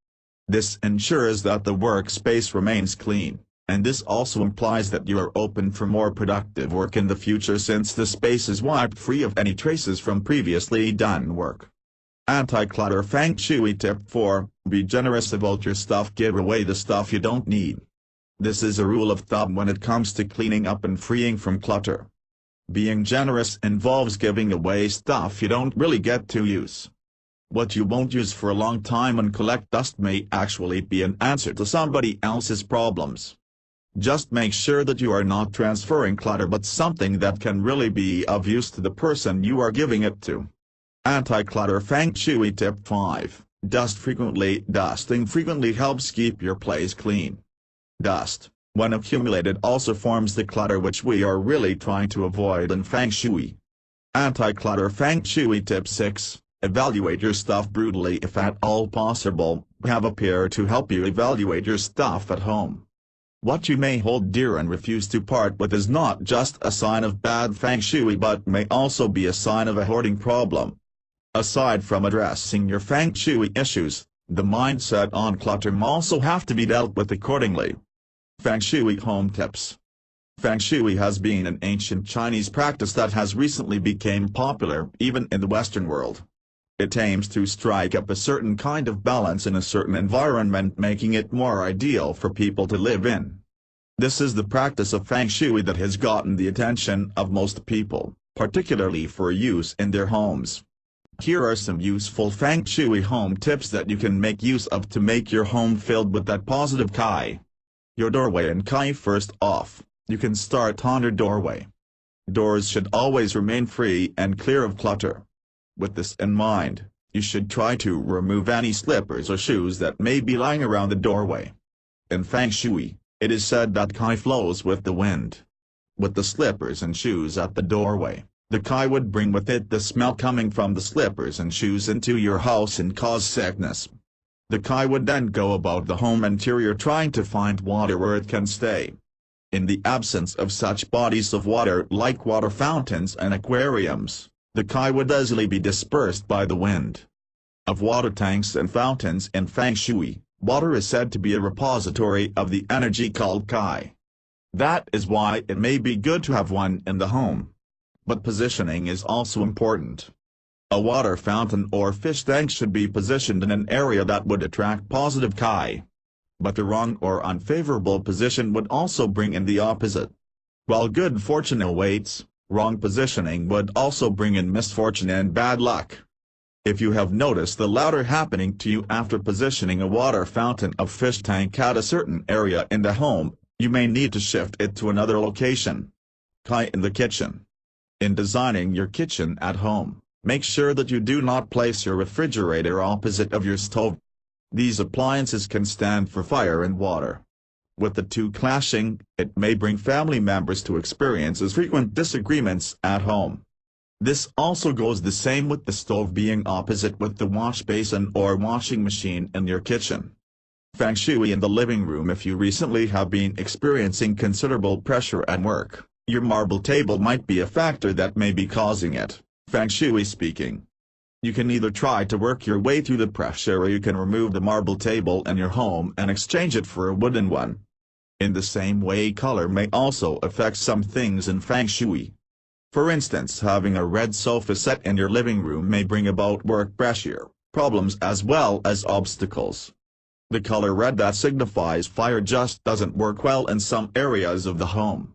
Speaker 1: This ensures that the workspace remains clean, and this also implies that you are open for more productive work in the future since the space is wiped free of any traces from previously done work. Anti-clutter Feng Shui Tip 4. Be generous about your stuff. Give away the stuff you don't need. This is a rule of thumb when it comes to cleaning up and freeing from clutter. Being generous involves giving away stuff you don't really get to use. What you won't use for a long time and collect dust may actually be an answer to somebody else's problems. Just make sure that you are not transferring clutter but something that can really be of use to the person you are giving it to. Anti-clutter Feng Shui Tip 5. Dust frequently. Dusting frequently helps keep your place clean. Dust, when accumulated, also forms the clutter which we are really trying to avoid in Feng Shui. Anti-clutter Feng Shui Tip 6. Evaluate your stuff brutally if at all possible. Have a peer to help you evaluate your stuff at home. What you may hold dear and refuse to part with is not just a sign of bad Feng Shui but may also be a sign of a hoarding problem. Aside from addressing your Feng Shui issues, the mindset on clutter may also have to be dealt with accordingly. Feng Shui Home Tips. Feng Shui has been an ancient Chinese practice that has recently become popular even in the Western world. It aims to strike up a certain kind of balance in a certain environment, making it more ideal for people to live in. This is the practice of Feng Shui that has gotten the attention of most people, particularly for use in their homes. Here are some useful Feng Shui home tips that you can make use of to make your home filled with that positive Kai. Your doorway and Kai. First off, you can start on your doorway. Doors should always remain free and clear of clutter. With this in mind, you should try to remove any slippers or shoes that may be lying around the doorway. In Feng Shui, it is said that Kai flows with the wind. With the slippers and shoes at the doorway, the Kai would bring with it the smell coming from the slippers and shoes into your house and cause sickness. The Kai would then go about the home interior trying to find water where it can stay. In the absence of such bodies of water like water fountains and aquariums, the Kai would easily be dispersed by the wind. Of water tanks and fountains in Feng Shui, water is said to be a repository of the energy called Kai. That is why it may be good to have one in the home. But positioning is also important. A water fountain or fish tank should be positioned in an area that would attract positive Kai. But the wrong or unfavorable position would also bring in the opposite. While good fortune awaits, wrong positioning would also bring in misfortune and bad luck. If you have noticed the latter happening to you after positioning a water fountain or fish tank at a certain area in the home, you may need to shift it to another location. Kai in the kitchen. In designing your kitchen at home, Make sure that you do not place your refrigerator opposite of your stove. These appliances can stand for fire and water. With the two clashing, it may bring family members to experience frequent disagreements at home. This also goes the same with the stove being opposite with the wash basin or washing machine in your kitchen. Feng Shui in the living room. If you recently have been experiencing considerable pressure at work, your marble table might be a factor that may be causing it, Feng Shui speaking. You can either try to work your way through the pressure, or you can remove the marble table in your home and exchange it for a wooden one. In the same way, color may also affect some things in Feng Shui. For instance, having a red sofa set in your living room may bring about work pressure, problems as well as obstacles. The color red, that signifies fire, just doesn't work well in some areas of the home.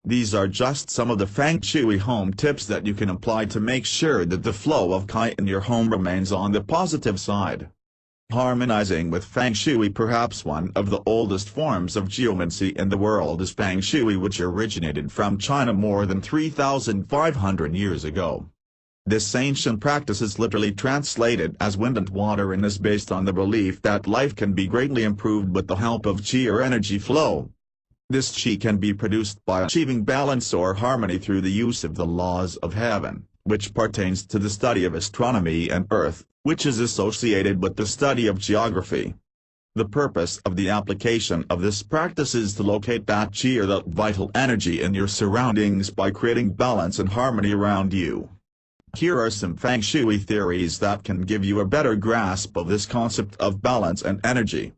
Speaker 1: These are just some of the Feng Shui home tips that you can apply to make sure that the flow of Qi in your home remains on the positive side. Harmonizing with Feng Shui. Perhaps one of the oldest forms of geomancy in the world is Feng Shui, which originated from China more than 3,500 years ago. This ancient practice is literally translated as wind and water and is based on the belief that life can be greatly improved with the help of Qi, or energy flow. This Qi can be produced by achieving balance or harmony through the use of the laws of heaven, which pertains to the study of astronomy, and earth, which is associated with the study of geography. The purpose of the application of this practice is to locate that Qi, or that vital energy, in your surroundings by creating balance and harmony around you. Here are some Feng Shui theories that can give you a better grasp of this concept of balance and energy.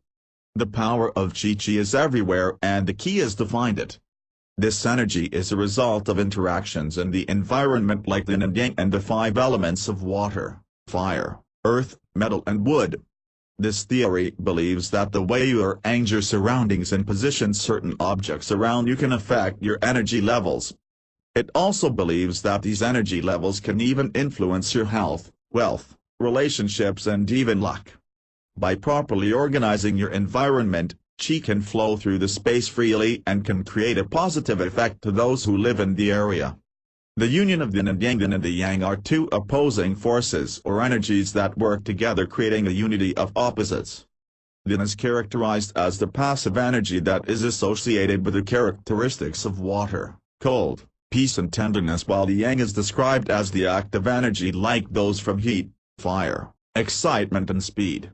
Speaker 1: The power of Qi is everywhere, and the key is to find it. This energy is a result of interactions in the environment like the yin and yang and the 5 elements of water, fire, earth, metal and wood. This theory believes that the way you arrange your surroundings and position certain objects around you can affect your energy levels. It also believes that these energy levels can even influence your health, wealth, relationships and even luck. By properly organizing your environment, Qi can flow through the space freely and can create a positive effect to those who live in the area. The union of the yin and yang. The yin and the yang are two opposing forces or energies that work together, creating a unity of opposites. The yin is characterized as the passive energy that is associated with the characteristics of water, cold, peace and tenderness, while the yang is described as the active energy like those from heat, fire, excitement and speed.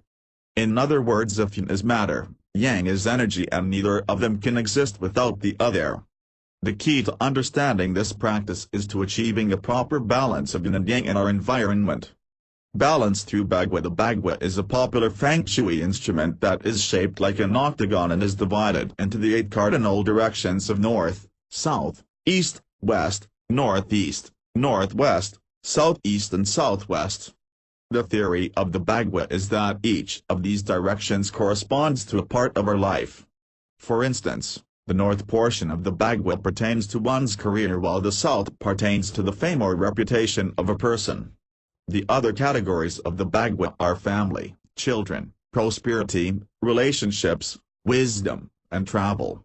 Speaker 1: In other words, if yin is matter, yang is energy, and neither of them can exist without the other. The key to understanding this practice is to achieving a proper balance of yin and yang in our environment. Balance through bagua. The bagua is a popular Feng Shui instrument that is shaped like an octagon and is divided into the 8 cardinal directions of north, south, east, west, northeast, northwest, southeast and southwest. The theory of the bagua is that each of these directions corresponds to a part of our life. For instance, the north portion of the bagua pertains to one's career, while the south pertains to the fame or reputation of a person. The other categories of the bagua are family, children, prosperity, relationships, wisdom, and travel.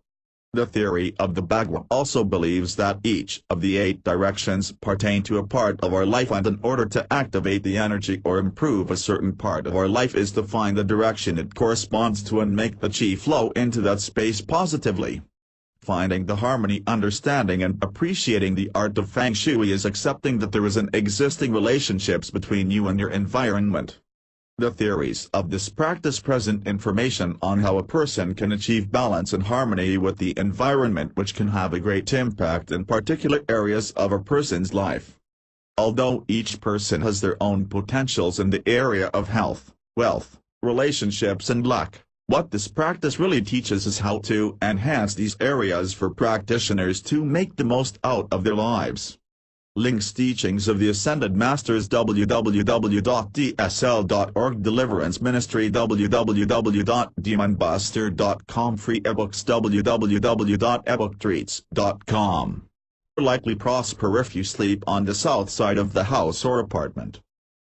Speaker 1: The theory of the bagua also believes that each of the 8 directions pertain to a part of our life, and in order to activate the energy or improve a certain part of our life is to find the direction it corresponds to and make the Qi flow into that space positively. Finding the harmony, understanding and appreciating the art of Feng Shui is accepting that there is an existing relationships between you and your environment. The theories of this practice present information on how a person can achieve balance and harmony with the environment, which can have a great impact in particular areas of a person's life. Although each person has their own potentials in the area of health, wealth, relationships and luck, what this practice really teaches is how to enhance these areas for practitioners to make the most out of their lives. Links: Teachings of the Ascended Masters, www.dsl.org, Deliverance Ministry, www.demonbuster.com, Free ebooks, www.ebooktreats.com. Likely prosper if you sleep on the south side of the house or apartment.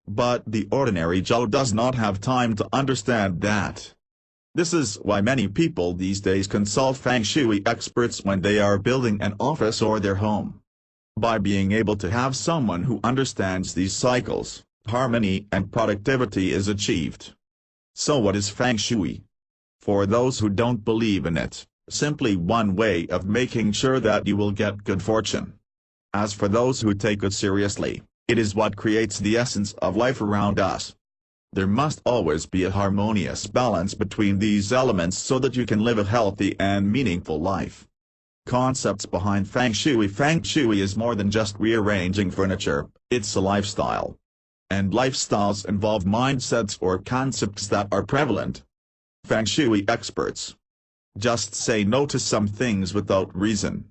Speaker 1: But the ordinary Joe does not have time to understand that. This is why many people these days consult Feng Shui experts when they are building an office or their home. By being able to have someone who understands these cycles, harmony and productivity is achieved. So what is Feng Shui? For those who don't believe in it, simply one way of making sure that you will get good fortune. As for those who take it seriously, it is what creates the essence of life around us. There must always be a harmonious balance between these elements so that you can live a healthy and meaningful life. Concepts behind Feng Shui. Feng Shui is more than just rearranging furniture, it's a lifestyle. And lifestyles involve mindsets or concepts that are prevalent. Feng Shui experts just say no to some things without reason.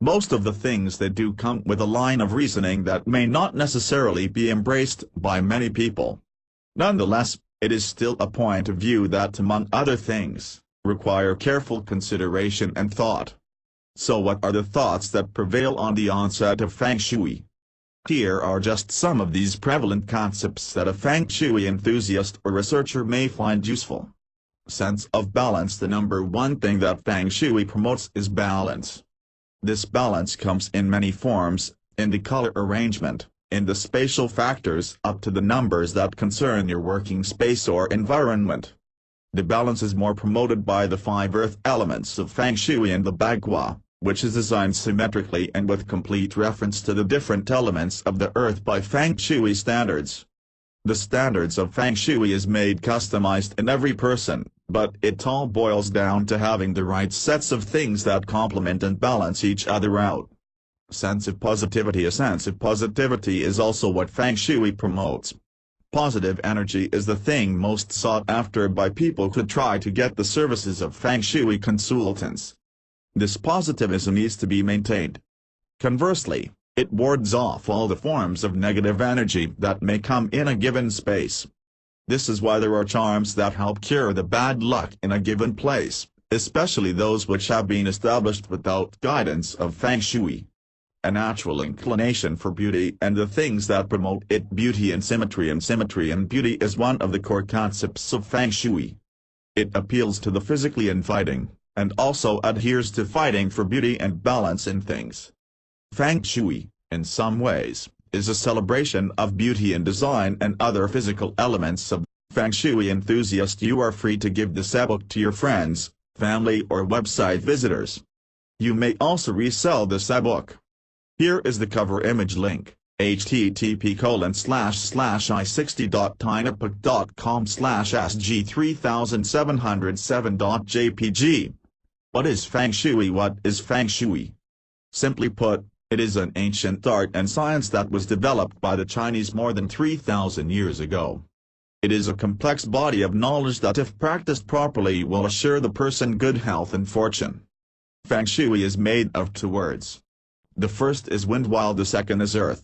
Speaker 1: Most of the things they do come with a line of reasoning that may not necessarily be embraced by many people. Nonetheless, it is still a point of view that, among other things, require careful consideration and thought. So what are the thoughts that prevail on the onset of Feng Shui? Here are just some of these prevalent concepts that a Feng Shui enthusiast or researcher may find useful. Sense of balance. The number one thing that Feng Shui promotes is balance. This balance comes in many forms, in the color arrangement, in the spatial factors up to the numbers that concern your working space or environment. The balance is more promoted by the 5 earth elements of Feng Shui and the Bagua, which is designed symmetrically and with complete reference to the different elements of the earth by Feng Shui standards. The standards of Feng Shui is made customized in every person, but it all boils down to having the right sets of things that complement and balance each other out. Sense of positivity. A sense of positivity is also what Feng Shui promotes. Positive energy is the thing most sought after by people who try to get the services of Feng Shui consultants. This positivism needs to be maintained. Conversely, it wards off all the forms of negative energy that may come in a given space. This is why there are charms that help cure the bad luck in a given place, especially those which have been established without guidance of Feng Shui. A natural inclination for beauty and the things that promote it. Beauty and symmetry. And symmetry and beauty is one of the core concepts of Feng Shui. It appeals to the physically inviting, and also adheres to fighting for beauty and balance in things. Feng Shui, in some ways, is a celebration of beauty and design and other physical elements of Feng Shui Enthusiast. You are free to give this ebook to your friends, family or website visitors. You may also resell this ebook. Here is the cover image link, http://i60.tinapbook.com/sg3707.jpg. What is Feng Shui? What is Feng Shui? Simply put, it is an ancient art and science that was developed by the Chinese more than 3,000 years ago. It is a complex body of knowledge that, if practiced properly, will assure the person good health and fortune. Feng Shui is made of 2 words. The first is wind while the second is earth.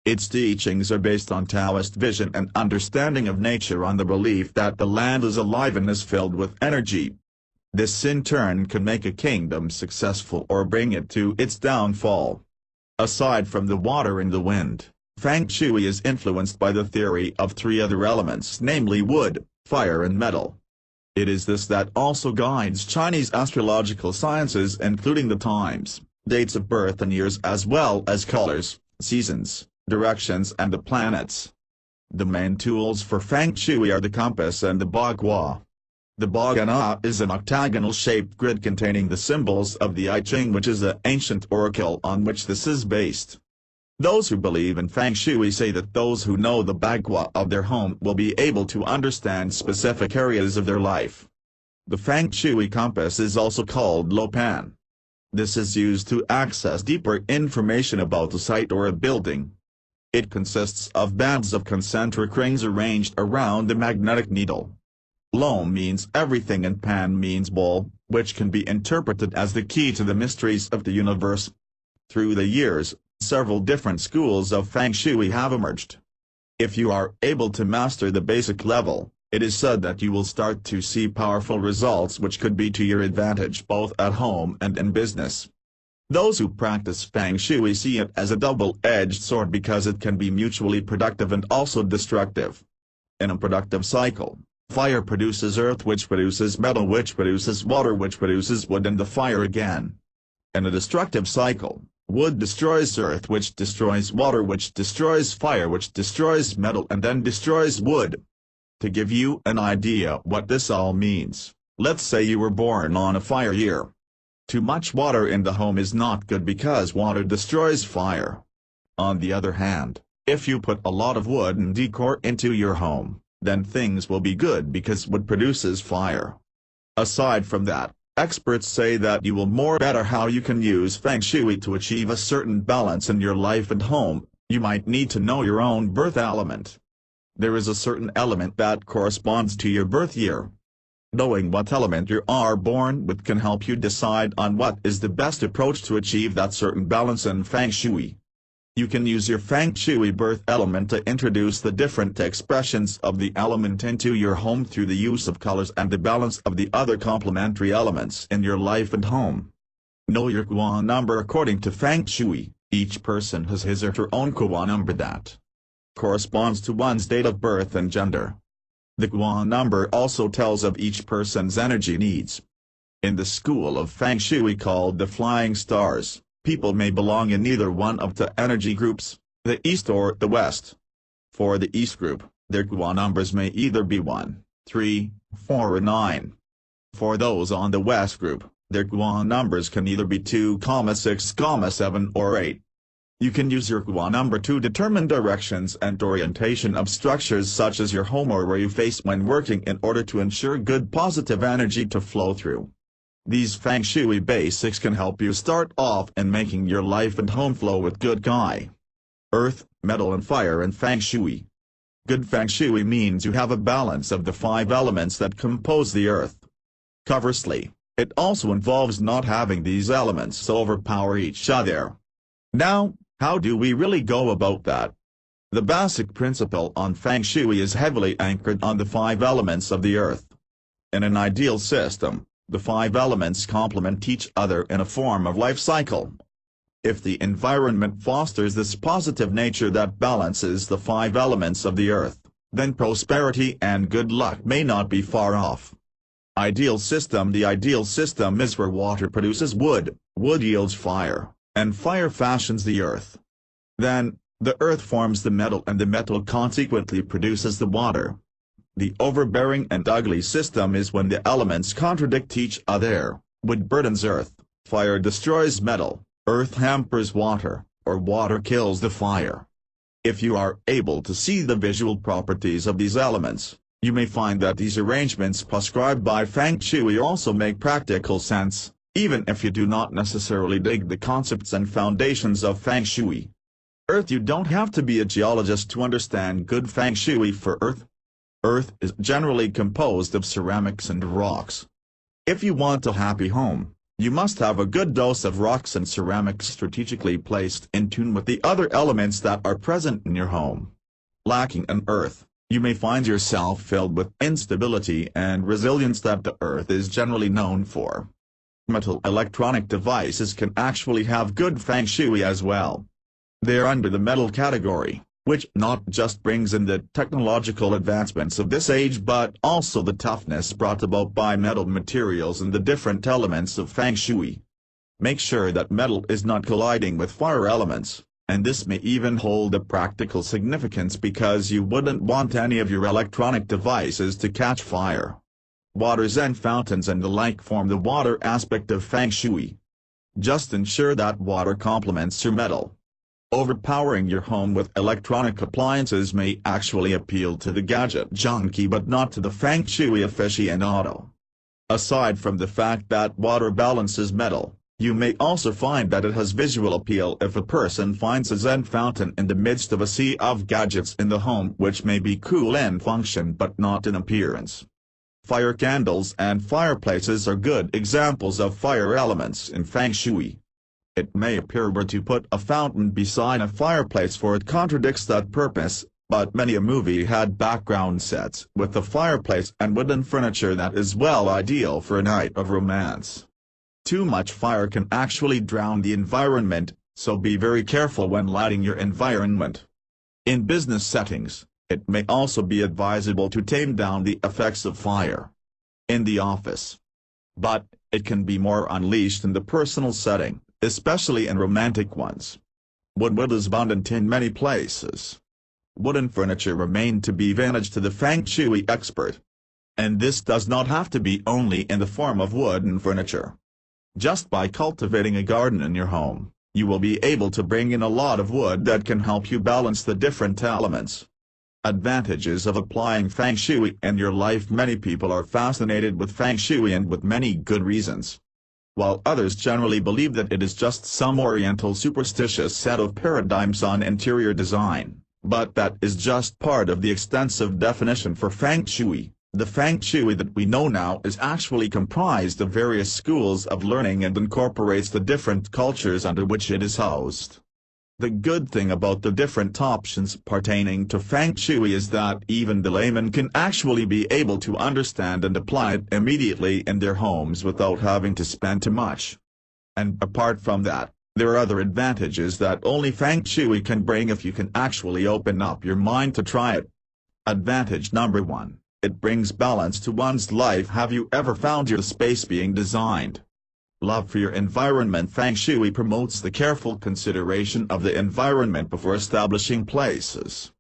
Speaker 1: Its teachings are based on Taoist vision and understanding of nature, on the belief that the land is alive and is filled with energy. This in turn can make a kingdom successful or bring it to its downfall. Aside from the water and the wind, Feng Shui is influenced by the theory of 3 other elements, namely wood, fire and metal. It is this that also guides Chinese astrological sciences, including the times, dates of birth and years, as well as colors, seasons, directions and the planets. The main tools for Feng Shui are the compass and the bagua. The bagua is an octagonal-shaped grid containing the symbols of the I Ching, which is the ancient oracle on which this is based. Those who believe in Feng Shui say that those who know the bagua of their home will be able to understand specific areas of their life. The Feng Shui compass is also called Lopan. This is used to access deeper information about a site or a building. It consists of bands of concentric rings arranged around the magnetic needle. Lo means everything and Pan means ball, which can be interpreted as the key to the mysteries of the universe. Through the years, several different schools of Feng Shui have emerged. If you are able to master the basic level, it is said that you will start to see powerful results which could be to your advantage both at home and in business. Those who practice Feng Shui see it as a double-edged sword because it can be mutually productive and also destructive. In a productive cycle, fire produces earth, which produces metal, which produces water, which produces wood, and the fire again. In a destructive cycle, Wood destroys earth, which destroys water, which destroys fire, which destroys metal, and then destroys wood. To give you an idea what this all means, let's say you were born on a fire year. Too much water in the home is not good because water destroys fire. On the other hand, if you put a lot of wood and decor into your home, then things will be good because wood produces fire. Aside from that, experts say that you will more better how you can use Feng Shui to achieve a certain balance in your life and home. You might need to know your own birth element. There is a certain element that corresponds to your birth year. Knowing what element you are born with can help you decide on what is the best approach to achieve that certain balance in Feng Shui. You can use your Feng Shui birth element to introduce the different expressions of the element into your home through the use of colors and the balance of the other complementary elements in your life and home. Know your Guan number. According to Feng Shui, each person has his or her own Guan number that corresponds to one's date of birth and gender. The Guan number also tells of each person's energy needs. In the school of Feng Shui called the Flying Stars, people may belong in either one of the energy groups, the East or the West. For the East group, their Guan numbers may either be 1, 3, 4 or 9. For those on the West group, their Guan numbers can either be 2, 6, 7 or 8. You can use your Guan number to determine directions and orientation of structures such as your home or where you face when working in order to ensure good positive energy to flow through. These Feng Shui basics can help you start off in making your life and home flow with good Gai, earth, metal and fire in Feng Shui. Good Feng Shui means you have a balance of the 5 elements that compose the earth. Conversely, it also involves not having these elements overpower each other. Now, how do we really go about that? The basic principle on Feng Shui is heavily anchored on the 5 elements of the earth. In an ideal system, the 5 elements complement each other in a form of life cycle. If the environment fosters this positive nature that balances the 5 elements of the earth, then prosperity and good luck may not be far off. Ideal system. The ideal system is where water produces wood, wood yields fire, and fire fashions the earth. Then, the earth forms the metal and the metal consequently produces the water. The overbearing and ugly system is when the elements contradict each other. Wood burdens earth, fire destroys metal, earth hampers water, or water kills the fire. If you are able to see the visual properties of these elements, you may find that these arrangements prescribed by Feng Shui also make practical sense, even if you do not necessarily dig the concepts and foundations of Feng Shui. Earth. You don't have to be a geologist to understand good Feng Shui for earth. Earth is generally composed of ceramics and rocks. If you want a happy home, you must have a good dose of rocks and ceramics strategically placed in tune with the other elements that are present in your home. Lacking an earth, you may find yourself filled with instability and resilience that the earth is generally known for. Metal electronic devices can actually have good Feng Shui as well. They are under the metal category, which not just brings in the technological advancements of this age but also the toughness brought about by metal materials and the different elements of Feng Shui. Make sure that metal is not colliding with fire elements, and this may even hold a practical significance because you wouldn't want any of your electronic devices to catch fire. Waters and fountains and the like form the water aspect of Feng Shui. Just ensure that water complements your metal. Overpowering your home with electronic appliances may actually appeal to the gadget junkie but not to the Feng Shui aficionado. Aside from the fact that water balances metal, you may also find that it has visual appeal if a person finds a Zen fountain in the midst of a sea of gadgets in the home which may be cool in function but not in appearance. Fire candles and fireplaces are good examples of fire elements in Feng Shui. It may appear weird to put a fountain beside a fireplace for it contradicts that purpose, but many a movie had background sets with a fireplace and wooden furniture that is well ideal for a night of romance. Too much fire can actually drown the environment, so be very careful when lighting your environment. In business settings, it may also be advisable to tame down the effects of fire in the office. But it can be more unleashed in the personal setting, especially in romantic ones. Wood is abundant in many places. Wooden furniture remain to be advantage to the Feng Shui expert. And this does not have to be only in the form of wooden furniture. Just by cultivating a garden in your home, you will be able to bring in a lot of wood that can help you balance the different elements. Advantages of applying Feng Shui in your life. Many people are fascinated with Feng Shui and with many good reasons. While others generally believe that it is just some oriental superstitious set of paradigms on interior design, but that is just part of the extensive definition for Feng Shui. The Feng Shui that we know now is actually comprised of various schools of learning and incorporates the different cultures under which it is housed. The good thing about the different options pertaining to Feng Shui is that even the layman can actually be able to understand and apply it immediately in their homes without having to spend too much. And apart from that, there are other advantages that only Feng Shui can bring if you can actually open up your mind to try it. Advantage number 1. It brings balance to one's life. Have you ever found your space being designed? Love for your environment. Feng Shui promotes the careful consideration of the environment before establishing places.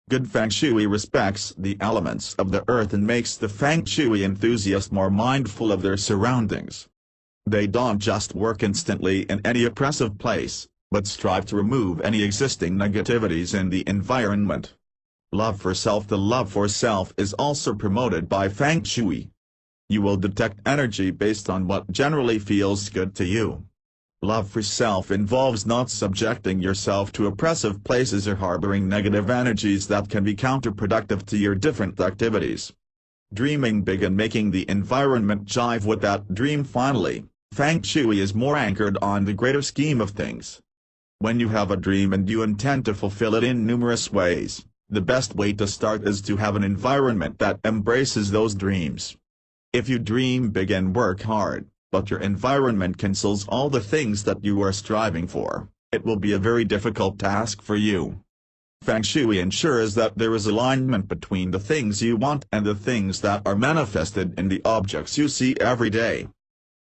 Speaker 1: Good Feng Shui respects the elements of the earth and makes the Feng Shui enthusiast more mindful of their surroundings. They don't just work instantly in any oppressive place, but strive to remove any existing negativities in the environment. Love for self. The love for self is also promoted by Feng Shui. You will detect energy based on what generally feels good to you. Love for self involves not subjecting yourself to oppressive places or harboring negative energies that can be counterproductive to your different activities. Dreaming big and making the environment jive with that dream. Finally, Feng Shui is more anchored on the greater scheme of things. When you have a dream and you intend to fulfill it in numerous ways, the best way to start is to have an environment that embraces those dreams. If you dream big and work hard, but your environment cancels all the things that you are striving for, it will be a very difficult task for you. Feng Shui ensures that there is alignment between the things you want and the things that are manifested in the objects you see every day.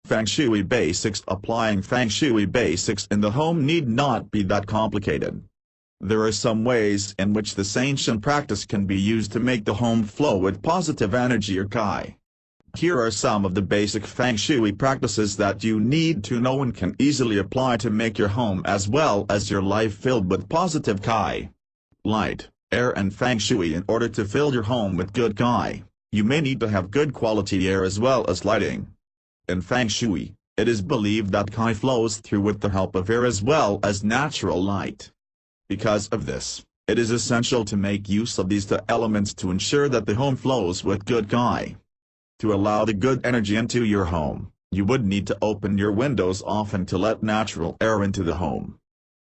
Speaker 1: Feng Shui Basics. Applying Feng Shui basics in the home need not be that complicated. There are some ways in which this ancient practice can be used to make the home flow with positive energy or Kai. Here are some of the basic Feng Shui practices that you need to know and can easily apply to make your home as well as your life filled with positive Kai. Light, air and Feng Shui. In order to fill your home with good Kai, you may need to have good quality air as well as lighting. In Feng Shui, it is believed that Kai flows through with the help of air as well as natural light. Because of this, it is essential to make use of these two elements to ensure that the home flows with good Kai. To allow the good energy into your home, you would need to open your windows often to let natural air into the home.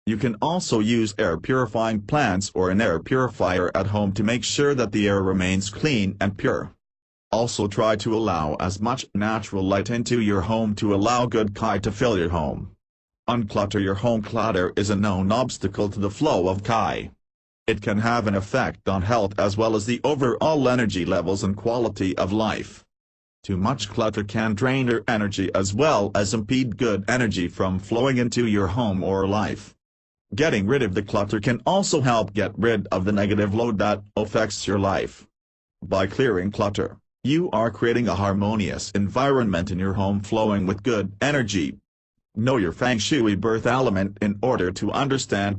Speaker 1: You can also use air purifying plants or an air purifier at home to make sure that the air remains clean and pure. Also try to allow as much natural light into your home to allow good Kai to fill your home. Unclutter your home. Clutter is a known obstacle to the flow of Kai. It can have an effect on health as well as the overall energy levels and quality of life. Too much clutter can drain your energy as well as impede good energy from flowing into your home or life. Getting rid of the clutter can also help get rid of the negative load that affects your life. By clearing clutter, you are creating a harmonious environment in your home flowing with good energy. Know your Feng Shui birth element in order to understand